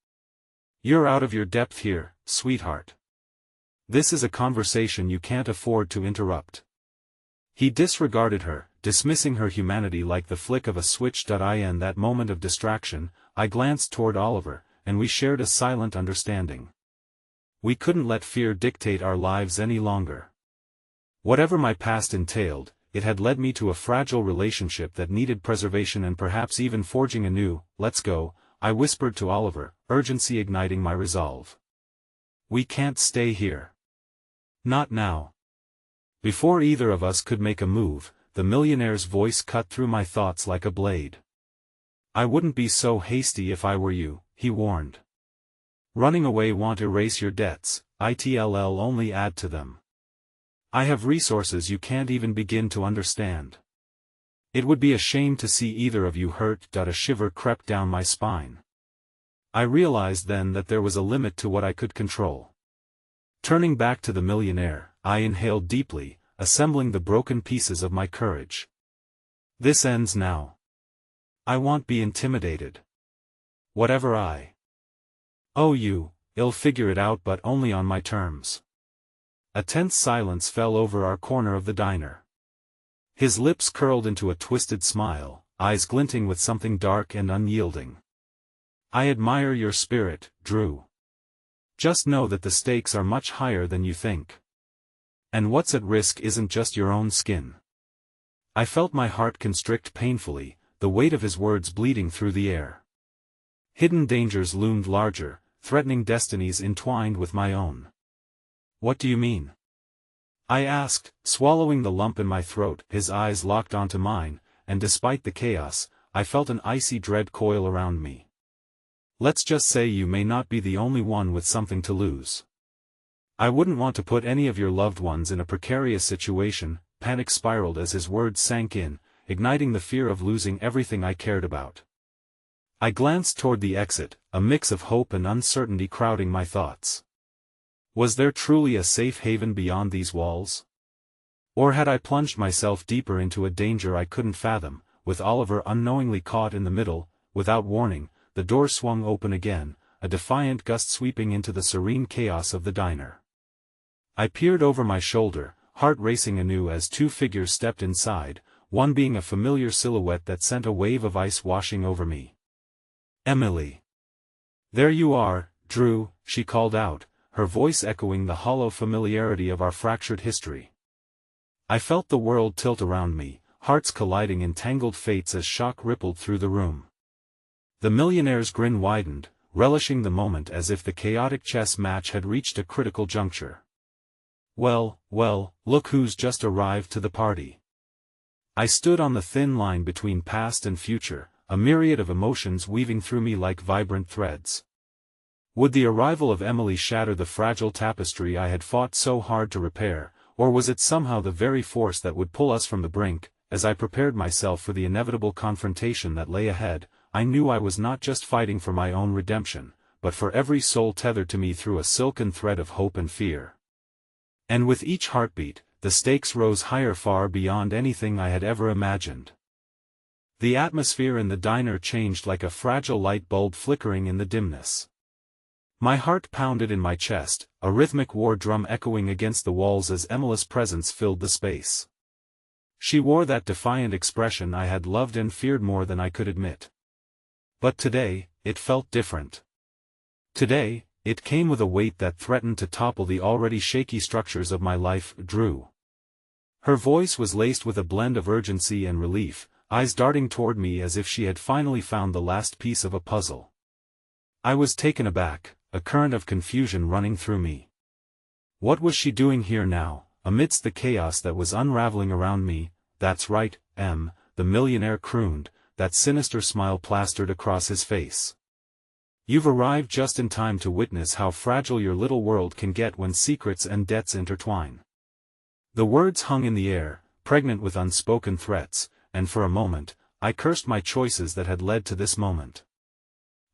You're out of your depth here, sweetheart. This is a conversation you can't afford to interrupt. He disregarded her, dismissing her humanity like the flick of a switch. In that moment of distraction, I glanced toward Oliver, and we shared a silent understanding. We couldn't let fear dictate our lives any longer. Whatever my past entailed, it had led me to a fragile relationship that needed preservation and perhaps even forging anew. Let's go, I whispered to Oliver, urgency igniting my resolve. We can't stay here. Not now. Before either of us could make a move, the millionaire's voice cut through my thoughts like a blade. I wouldn't be so hasty if I were you, he warned. Running away won't erase your debts, it'll only add to them. I have resources you can't even begin to understand. It would be a shame to see either of you hurt. A shiver crept down my spine. I realized then that there was a limit to what I could control. Turning back to the millionaire, I inhaled deeply, assembling the broken pieces of my courage. This ends now. I won't be intimidated. Whatever I owe you, I'll figure it out, but only on my terms. A tense silence fell over our corner of the diner. His lips curled into a twisted smile, eyes glinting with something dark and unyielding. I admire your spirit, Drew. Just know that the stakes are much higher than you think. And what's at risk isn't just your own skin. I felt my heart constrict painfully, the weight of his words bleeding through the air. Hidden dangers loomed larger, threatening destinies entwined with my own. What do you mean? I asked, swallowing the lump in my throat. His eyes locked onto mine, and despite the chaos, I felt an icy dread coil around me. Let's just say you may not be the only one with something to lose. I wouldn't want to put any of your loved ones in a precarious situation. panic spiraled as his words sank in, igniting the fear of losing everything I cared about. I glanced toward the exit, a mix of hope and uncertainty crowding my thoughts. Was there truly a safe haven beyond these walls? Or had I plunged myself deeper into a danger I couldn't fathom, with Oliver unknowingly caught in the middle? Without warning, the door swung open again, a defiant gust sweeping into the serene chaos of the diner. I peered over my shoulder, heart racing anew as two figures stepped inside, one being a familiar silhouette that sent a wave of ice washing over me. "Emily! There you are, Drew," she called out, her voice echoing the hollow familiarity of our fractured history. I felt the world tilt around me, hearts colliding in tangled fates as shock rippled through the room. The millionaire's grin widened, relishing the moment as if the chaotic chess match had reached a critical juncture. Well, look who's just arrived to the party." I stood on the thin line between past and future, a myriad of emotions weaving through me like vibrant threads. Would the arrival of Emily shatter the fragile tapestry I had fought so hard to repair, or was it somehow the very force that would pull us from the brink? As I prepared myself for the inevitable confrontation that lay ahead, I knew I was not just fighting for my own redemption, but for every soul tethered to me through a silken thread of hope and fear. And with each heartbeat, the stakes rose higher far beyond anything I had ever imagined. The atmosphere in the diner changed like a fragile light bulb flickering in the dimness. My heart pounded in my chest, a rhythmic war drum echoing against the walls as Emily's presence filled the space. She wore that defiant expression I had loved and feared more than I could admit. But today, it felt different. Today, it came with a weight that threatened to topple the already shaky structures of my life. "Drew." Her voice was laced with a blend of urgency and relief, eyes darting toward me as if she had finally found the last piece of a puzzle. I was taken aback, a current of confusion running through me. What was she doing here now, amidst the chaos that was unraveling around me? "That's right, Em," the millionaire crooned, that sinister smile plastered across his face. "You've arrived just in time to witness how fragile your little world can get when secrets and debts intertwine." The words hung in the air, pregnant with unspoken threats, and for a moment, I cursed my choices that had led to this moment.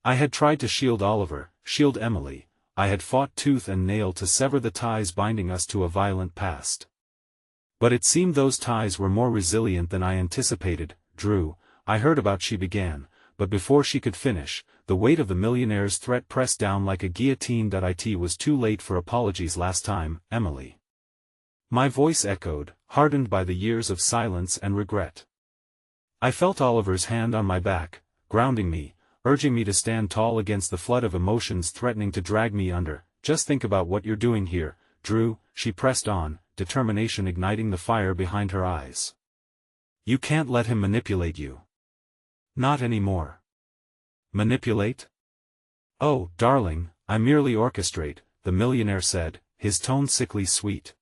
I had tried to shield Oliver, shield Emily, I had fought tooth and nail to sever the ties binding us to a violent past. But it seemed those ties were more resilient than I anticipated. "Drew, I heard about," she began, but before she could finish, the weight of the millionaire's threat pressed down like a guillotine. "It was too late for apologies last time, Emily." My voice echoed, hardened by the years of silence and regret. I felt Oliver's hand on my back, grounding me, urging me to stand tall against the flood of emotions threatening to drag me under. "Just think about what you're doing here, Drew," she pressed on, determination igniting the fire behind her eyes. "You can't let him manipulate you. Not anymore." "Manipulate? Oh, darling, I merely orchestrate," the millionaire said, his tone sickly sweet.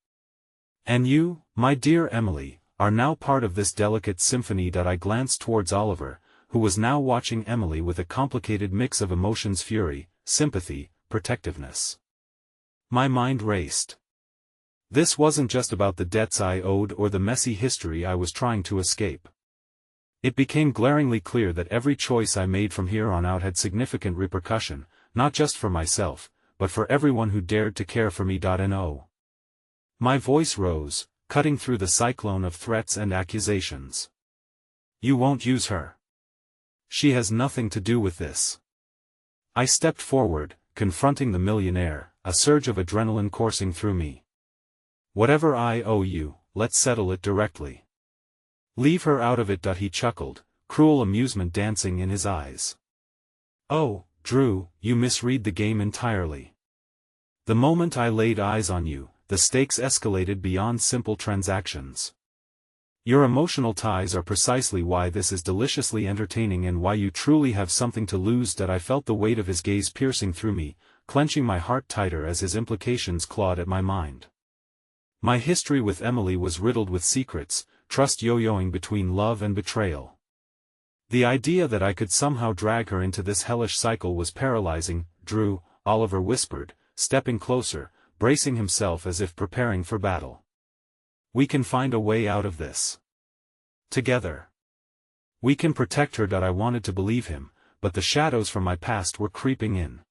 "And you, my dear Emily, are now part of this delicate symphony." I glanced towards Oliver, who was now watching Emily with a complicated mix of emotions: fury, sympathy, protectiveness. My mind raced. This wasn't just about the debts I owed or the messy history I was trying to escape. It became glaringly clear that every choice I made from here on out had significant repercussion, not just for myself, but for everyone who dared to care for me. No. My voice rose, cutting through the cyclone of threats and accusations. "You won't use her. She has nothing to do with this." I stepped forward, confronting the millionaire, a surge of adrenaline coursing through me. "Whatever I owe you, let's settle it directly. Leave her out of it." He chuckled, cruel amusement dancing in his eyes. "Oh, Drew, you misread the game entirely. The moment I laid eyes on you, the stakes escalated beyond simple transactions. Your emotional ties are precisely why this is deliciously entertaining and why you truly have something to lose." I felt the weight of his gaze piercing through me, clenching my heart tighter as his implications clawed at my mind. My history with Emily was riddled with secrets, trust yo-yoing between love and betrayal. The idea that I could somehow drag her into this hellish cycle was paralyzing. "Drew," Oliver whispered, stepping closer, bracing himself as if preparing for battle. We can find a way out of this. Together. We can protect her. I wanted to believe him, but the shadows from my past were creeping in.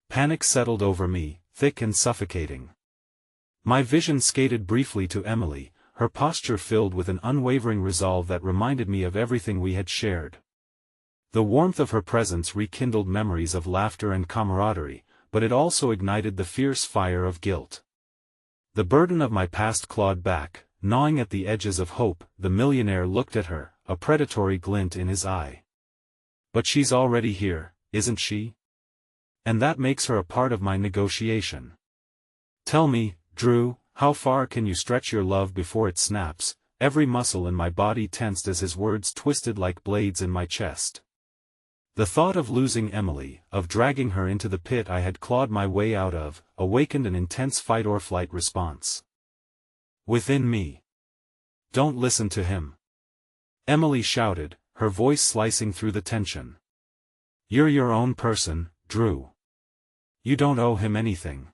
Panic settled over me, thick and suffocating. My vision skated briefly to Emily, her posture filled with an unwavering resolve that reminded me of everything we had shared. The warmth of her presence rekindled memories of laughter and camaraderie, but it also ignited the fierce fire of guilt. The burden of my past clawed back, gnawing at the edges of hope. The millionaire looked at her, a predatory glint in his eye. But she's already here, isn't she? And that makes her a part of my negotiation. Tell me, Drew, how far can you stretch your love before it snaps? Every muscle in my body tensed as his words twisted like blades in my chest. The thought of losing Emily, of dragging her into the pit I had clawed my way out of, awakened an intense fight-or-flight response within me. Don't listen to him, Emily shouted, her voice slicing through the tension. You're your own person, Drew. You don't owe him anything.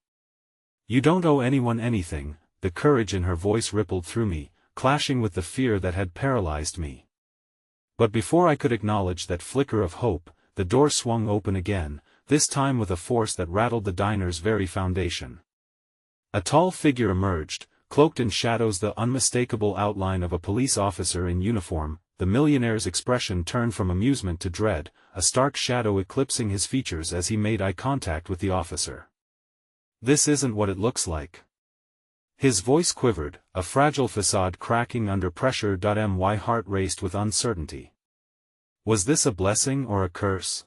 You don't owe anyone anything. The courage in her voice rippled through me, clashing with the fear that had paralyzed me. But before I could acknowledge that flicker of hope, the door swung open again, this time with a force that rattled the diner's very foundation. A tall figure emerged, cloaked in shadows, the unmistakable outline of a police officer in uniform. The millionaire's expression turned from amusement to dread, a stark shadow eclipsing his features as he made eye contact with the officer. This isn't what it looks like. His voice quivered, a fragile facade cracking under pressure. My heart raced with uncertainty. Was this a blessing or a curse?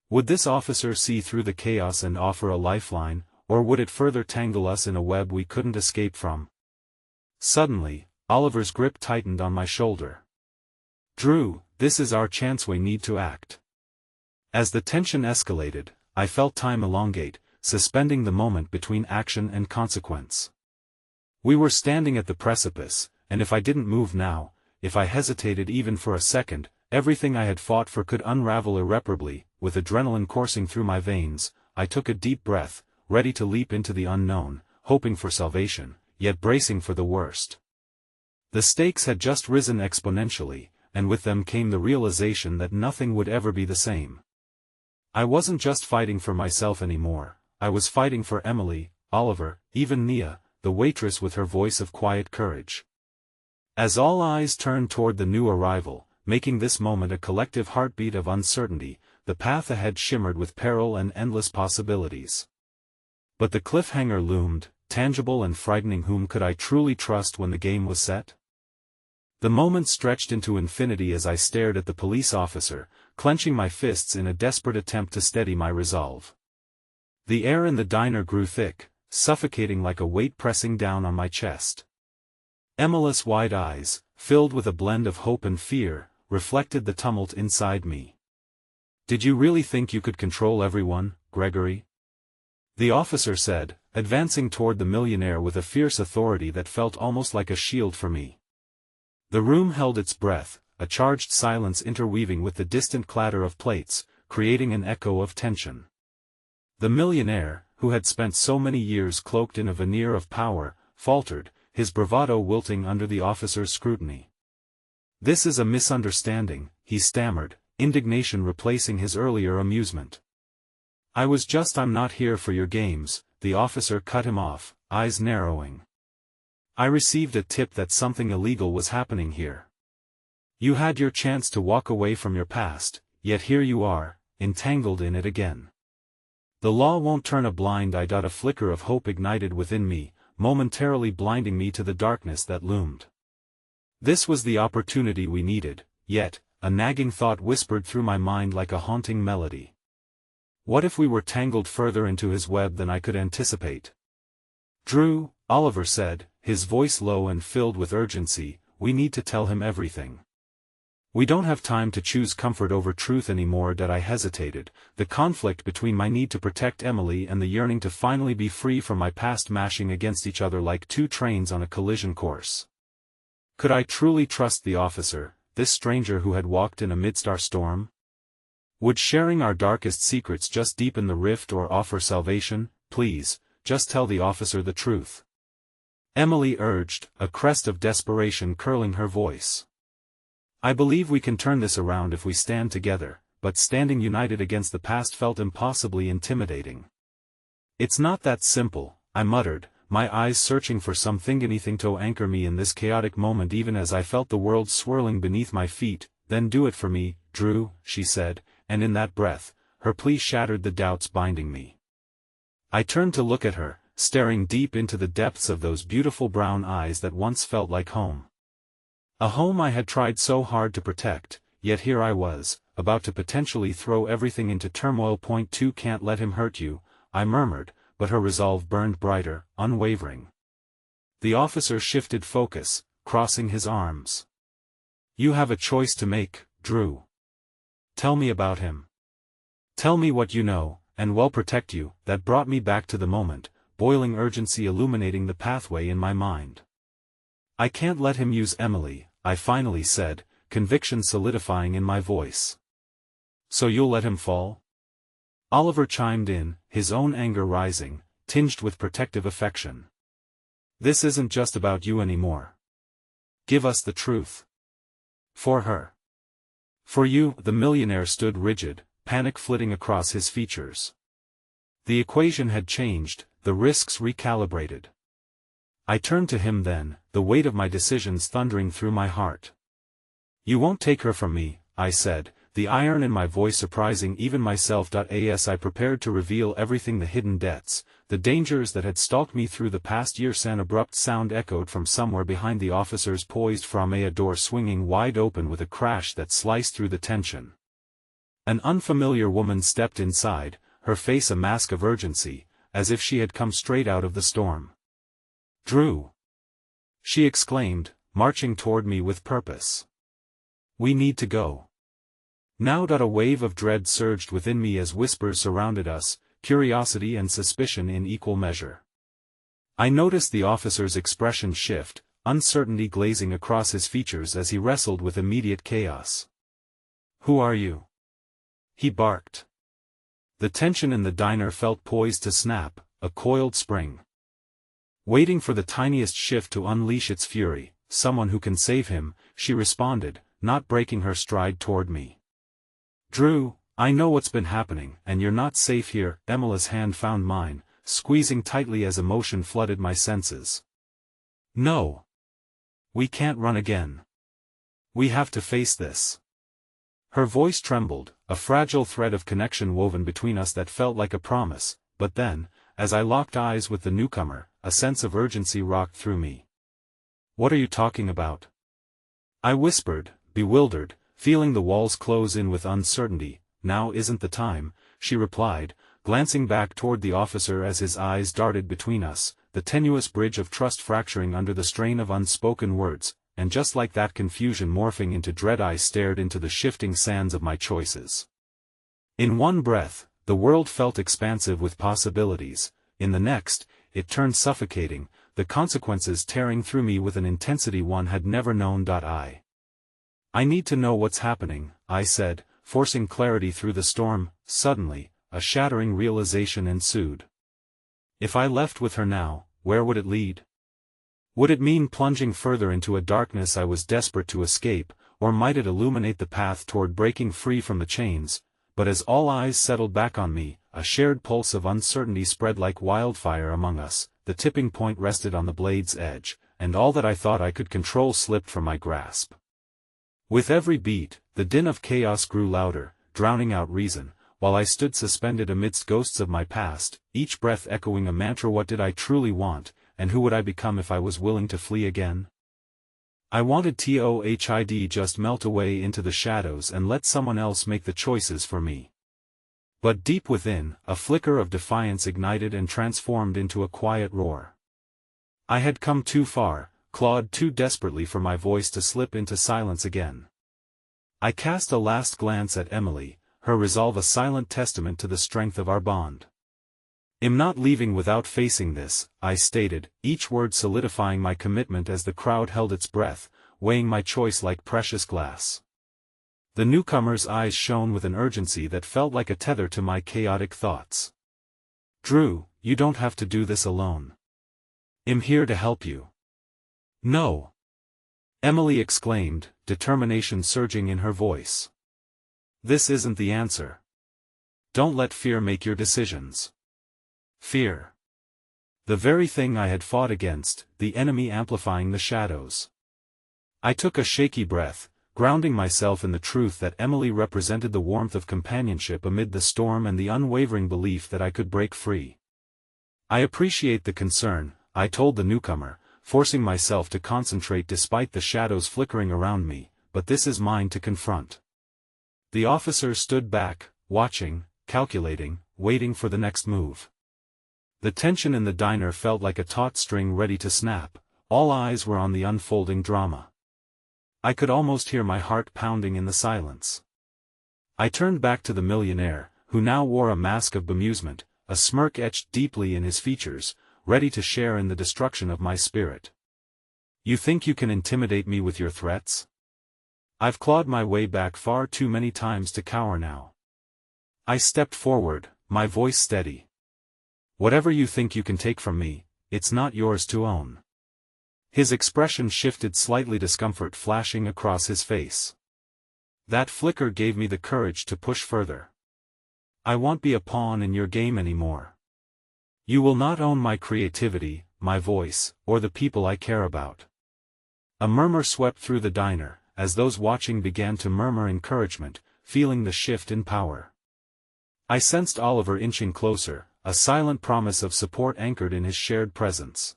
Would this officer see through the chaos and offer a lifeline, or would it further tangle us in a web we couldn't escape from? Suddenly, Oliver's grip tightened on my shoulder. Drew, this is our chance. We need to act. As the tension escalated, I felt time elongate, suspending the moment between action and consequence. We were standing at the precipice, and if I didn't move now, if I hesitated even for a second, everything I had fought for could unravel irreparably. With adrenaline coursing through my veins, I took a deep breath, ready to leap into the unknown, hoping for salvation, yet bracing for the worst. The stakes had just risen exponentially, and with them came the realization that nothing would ever be the same. I wasn't just fighting for myself anymore, I was fighting for Emily, Oliver, even Nia, the waitress with her voice of quiet courage. As all eyes turned toward the new arrival, making this moment a collective heartbeat of uncertainty, the path ahead shimmered with peril and endless possibilities. But the cliffhanger loomed, tangible and frightening. Whom could I truly trust when the game was set? The moment stretched into infinity as I stared at the police officer, clenching my fists in a desperate attempt to steady my resolve. The air in the diner grew thick, suffocating like a weight pressing down on my chest. Emily's wide eyes, filled with a blend of hope and fear, reflected the tumult inside me. Did you really think you could control everyone, Gregory? The officer said, advancing toward the millionaire with a fierce authority that felt almost like a shield for me. The room held its breath, a charged silence interweaving with the distant clatter of plates, creating an echo of tension. The millionaire, who had spent so many years cloaked in a veneer of power, faltered, his bravado wilting under the officer's scrutiny. This is a misunderstanding, he stammered, indignation replacing his earlier amusement. I'm not here for your games, the officer cut him off, eyes narrowing. I received a tip that something illegal was happening here. You had your chance to walk away from your past, yet here you are, entangled in it again. The law won't turn a blind eye. A flicker of hope ignited within me, momentarily blinding me to the darkness that loomed. This was the opportunity we needed, yet, a nagging thought whispered through my mind like a haunting melody. What if we were tangled further into his web than I could anticipate? Drew, Oliver said, his voice low and filled with urgency, we need to tell him everything. We don't have time to choose comfort over truth anymore. I hesitated, the conflict between my need to protect Emily and the yearning to finally be free from my past mashing against each other like two trains on a collision course. Could I truly trust the officer, this stranger who had walked in amidst our storm? Would sharing our darkest secrets just deepen the rift or offer salvation? Please, just tell the officer the truth. Emily urged, a crest of desperation curling her voice. I believe we can turn this around if we stand together, but standing united against the past felt impossibly intimidating. It's not that simple, I muttered, my eyes searching for anything to anchor me in this chaotic moment even as I felt the world swirling beneath my feet. Then do it for me, Drew, she said, and in that breath, her plea shattered the doubts binding me. I turned to look at her, staring deep into the depths of those beautiful brown eyes that once felt like home. A home I had tried so hard to protect, yet here I was, about to potentially throw everything into turmoil. Point 2 Can't let him hurt you, I murmured, but her resolve burned brighter, unwavering. The officer shifted focus, crossing his arms. You have a choice to make, Drew. Tell me about him. Tell me what you know, and we'll protect you. That brought me back to the moment, boiling urgency illuminating the pathway in my mind. I can't let him use Emily, I finally said, conviction solidifying in my voice. So you'll let him fall? Oliver chimed in, his own anger rising, tinged with protective affection. This isn't just about you anymore. Give us the truth. For her. For you. The millionaire stood rigid, panic flitting across his features. The equation had changed, the risks recalibrated. I turned to him then, the weight of my decisions thundering through my heart. You won't take her from me, I said, the iron in my voice surprising even myself. As I prepared to reveal everything, the hidden debts, the dangers that had stalked me through the past years, an abrupt sound echoed from somewhere behind the officers poised from a door swinging wide open with a crash that sliced through the tension. An unfamiliar woman stepped inside, her face a mask of urgency, as if she had come straight out of the storm. Drew! She exclaimed, marching toward me with purpose. We need to go. Now. A wave of dread surged within me as whispers surrounded us, curiosity and suspicion in equal measure. I noticed the officer's expression shift, uncertainty glazing across his features as he wrestled with immediate chaos. Who are you? He barked. The tension in the diner felt poised to snap, a coiled spring. Waiting for the tiniest shift to unleash its fury. Someone who can save him, she responded, not breaking her stride toward me. Drew, I know what's been happening, and you're not safe here. Emily's hand found mine, squeezing tightly as emotion flooded my senses. No. We can't run again. We have to face this. Her voice trembled, a fragile thread of connection woven between us that felt like a promise, but then, as I locked eyes with the newcomer, a sense of urgency rocked through me. What are you talking about? I whispered, bewildered, feeling the walls close in with uncertainty. Now isn't the time, she replied, glancing back toward the officer as his eyes darted between us, the tenuous bridge of trust fracturing under the strain of unspoken words, and just like that confusion morphing into dread I stared into the shifting sands of my choices. In one breath, the world felt expansive with possibilities, in the next, it turned suffocating, the consequences tearing through me with an intensity one had never known. I need to know what's happening, I said, forcing clarity through the storm. Suddenly, a shattering realization ensued. If I left with her now, where would it lead? Would it mean plunging further into a darkness I was desperate to escape, or might it illuminate the path toward breaking free from the chains? But as all eyes settled back on me, a shared pulse of uncertainty spread like wildfire among us, the tipping point rested on the blade's edge, and all that I thought I could control slipped from my grasp. With every beat, the din of chaos grew louder, drowning out reason, while I stood suspended amidst ghosts of my past, each breath echoing a mantra. What did I truly want, and who would I become if I was willing to flee again? I wanted to just melt away into the shadows and let someone else make the choices for me. But deep within, a flicker of defiance ignited and transformed into a quiet roar. I had come too far, clawed too desperately for my voice to slip into silence again. I cast a last glance at Emily, her resolve a silent testament to the strength of our bond. I'm not leaving without facing this, I stated, each word solidifying my commitment as the crowd held its breath, weighing my choice like precious glass. The newcomer's eyes shone with an urgency that felt like a tether to my chaotic thoughts. Drew, you don't have to do this alone. I'm here to help you. No. Emily exclaimed, determination surging in her voice. This isn't the answer. Don't let fear make your decisions. Fear. The very thing I had fought against, the enemy amplifying the shadows. I took a shaky breath, grounding myself in the truth that Emily represented the warmth of companionship amid the storm and the unwavering belief that I could break free. I appreciate the concern, I told the newcomer, forcing myself to concentrate despite the shadows flickering around me, but this is mine to confront. The officer stood back, watching, calculating, waiting for the next move. The tension in the diner felt like a taut string ready to snap, all eyes were on the unfolding drama. I could almost hear my heart pounding in the silence. I turned back to the millionaire, who now wore a mask of bemusement, a smirk etched deeply in his features, ready to share in the destruction of my spirit. You think you can intimidate me with your threats? I've clawed my way back far too many times to cower now. I stepped forward, my voice steady. Whatever you think you can take from me, it's not yours to own. His expression shifted slightly, discomfort flashing across his face. That flicker gave me the courage to push further. I won't be a pawn in your game anymore. You will not own my creativity, my voice, or the people I care about. A murmur swept through the diner, as those watching began to murmur encouragement, feeling the shift in power. I sensed Oliver inching closer, a silent promise of support anchored in his shared presence.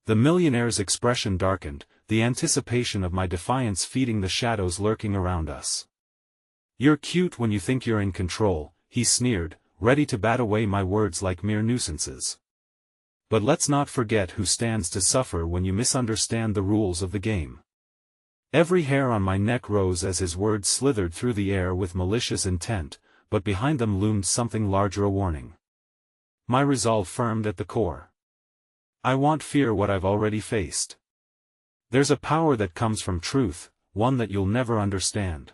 The millionaire's expression darkened, the anticipation of my defiance feeding the shadows lurking around us. You're cute when you think you're in control, he sneered, ready to bat away my words like mere nuisances. But let's not forget who stands to suffer when you misunderstand the rules of the game. Every hair on my neck rose as his words slithered through the air with malicious intent, but behind them loomed something larger, a warning. My resolve firmed at the core. I won't fear what I've already faced. There's a power that comes from truth, one that you'll never understand.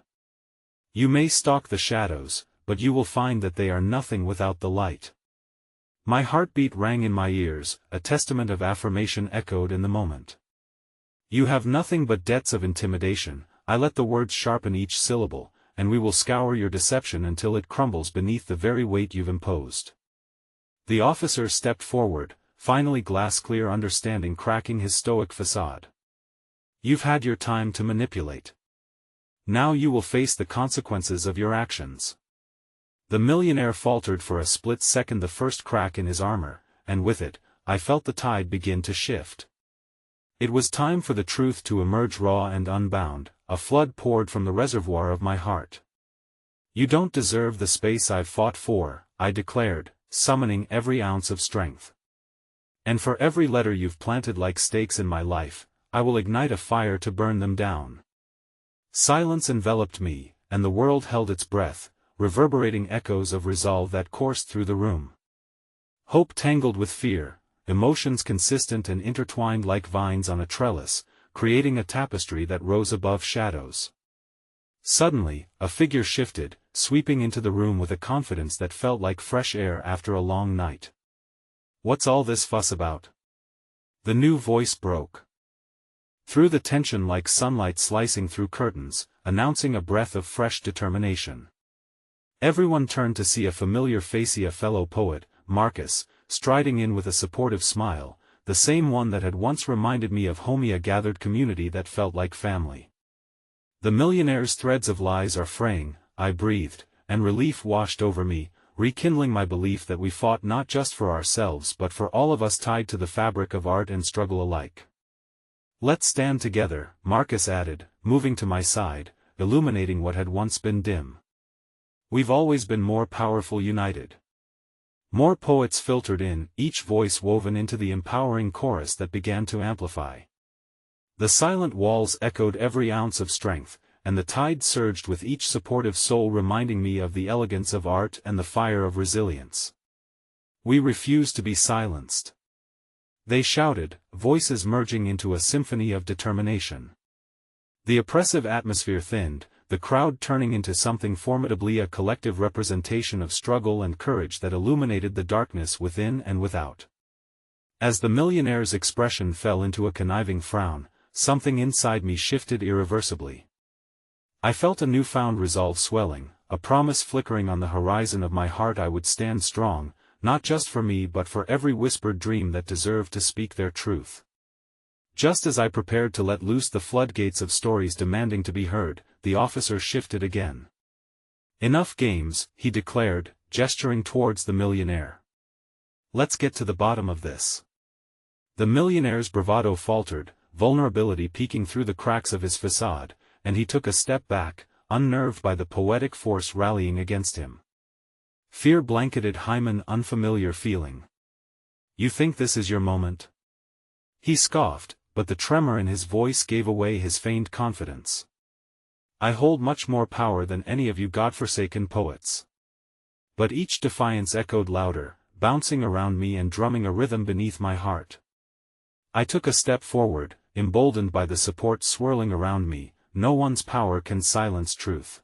You may stalk the shadows, but you will find that they are nothing without the light. My heartbeat rang in my ears, a testament of affirmation echoed in the moment. You have nothing but debts of intimidation, I let the words sharpen each syllable, and we will scour your deception until it crumbles beneath the very weight you've imposed. The officer stepped forward, finally glass-clear understanding cracking his stoic facade. You've had your time to manipulate. Now you will face the consequences of your actions. The millionaire faltered for a split second, the first crack in his armor, and with it, I felt the tide begin to shift. It was time for the truth to emerge raw and unbound, a flood poured from the reservoir of my heart. You don't deserve the space I've fought for, I declared, summoning every ounce of strength. And for every letter you've planted like stakes in my life, I will ignite a fire to burn them down. Silence enveloped me, and the world held its breath, reverberating echoes of resolve that coursed through the room. Hope tangled with fear, emotions consistent and intertwined like vines on a trellis, creating a tapestry that rose above shadows. Suddenly, a figure shifted, sweeping into the room with a confidence that felt like fresh air after a long night. What's all this fuss about? The new voice broke through the tension like sunlight slicing through curtains, announcing a breath of fresh determination. Everyone turned to see a familiar face, a fellow poet, Marcus, striding in with a supportive smile, the same one that had once reminded me of home, a gathered community that felt like family. The millionaire's threads of lies are fraying, I breathed, and relief washed over me, rekindling my belief that we fought not just for ourselves but for all of us, tied to the fabric of art and struggle alike. Let's stand together, Marcus added, moving to my side, illuminating what had once been dim. We've always been more powerful united. More poets filtered in, each voice woven into the empowering chorus that began to amplify. The silent walls echoed every ounce of strength, and the tide surged with each supportive soul, reminding me of the elegance of art and the fire of resilience. We refuse to be silenced. They shouted, voices merging into a symphony of determination. The oppressive atmosphere thinned, the crowd turning into something formidably, a collective representation of struggle and courage that illuminated the darkness within and without. As the millionaire's expression fell into a conniving frown, something inside me shifted irreversibly. I felt a newfound resolve swelling, a promise flickering on the horizon of my heart. I would stand strong, not just for me but for every whispered dream that deserved to speak their truth. Just as I prepared to let loose the floodgates of stories demanding to be heard, the officer shifted again. "Enough games," he declared, gesturing towards the millionaire. "Let's get to the bottom of this." The millionaire's bravado faltered, vulnerability peeking through the cracks of his facade, and he took a step back, unnerved by the poetic force rallying against him. Fear blanketed Hyman, unfamiliar feeling. "You think this is your moment?" He scoffed, but the tremor in his voice gave away his feigned confidence. "I hold much more power than any of you godforsaken poets." But each defiance echoed louder, bouncing around me and drumming a rhythm beneath my heart. I took a step forward, emboldened by the support swirling around me. No one's power can silence truth.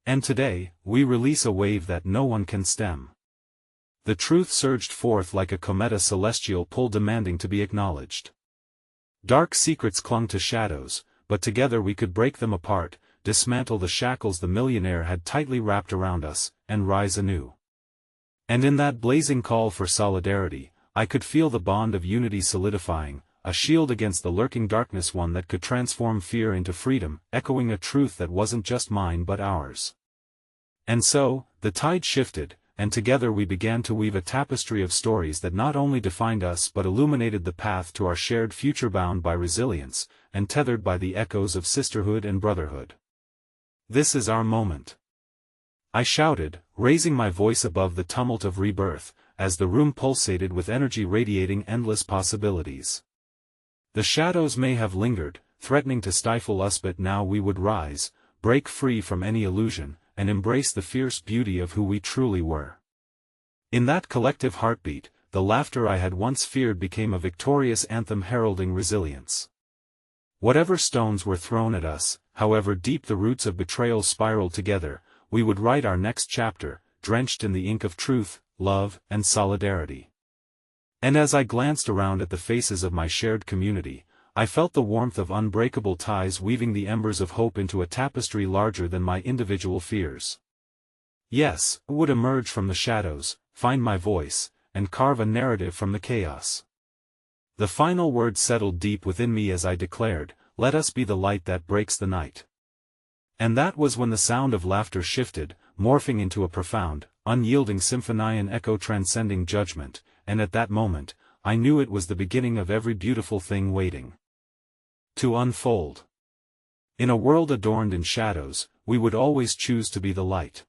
And today, we release a wave that no one can stem. The truth surged forth like a cometa, celestial pull demanding to be acknowledged. Dark secrets clung to shadows, but together we could break them apart, dismantle the shackles the millionaire had tightly wrapped around us, and rise anew. And in that blazing call for solidarity, I could feel the bond of unity solidifying, a shield against the lurking darkness, one that could transform fear into freedom, echoing a truth that wasn't just mine but ours. And so, the tide shifted, and together we began to weave a tapestry of stories that not only defined us but illuminated the path to our shared future, bound by resilience, and tethered by the echoes of sisterhood and brotherhood. "This is our moment," I shouted, raising my voice above the tumult of rebirth, as the room pulsated with energy radiating endless possibilities. The shadows may have lingered, threatening to stifle us, but now we would rise, break free from any illusion, and embrace the fierce beauty of who we truly were. In that collective heartbeat, the laughter I had once feared became a victorious anthem heralding resilience. Whatever stones were thrown at us, however deep the roots of betrayal spiraled together, we would write our next chapter, drenched in the ink of truth, love, and solidarity. And as I glanced around at the faces of my shared community, I felt the warmth of unbreakable ties weaving the embers of hope into a tapestry larger than my individual fears. Yes, I would emerge from the shadows, find my voice, and carve a narrative from the chaos. The final word settled deep within me as I declared, "Let us be the light that breaks the night." And that was when the sound of laughter shifted, morphing into a profound, unyielding symphonian echo transcending judgment, and at that moment, I knew it was the beginning of every beautiful thing waiting to unfold. In a world adorned in shadows, we would always choose to be the light.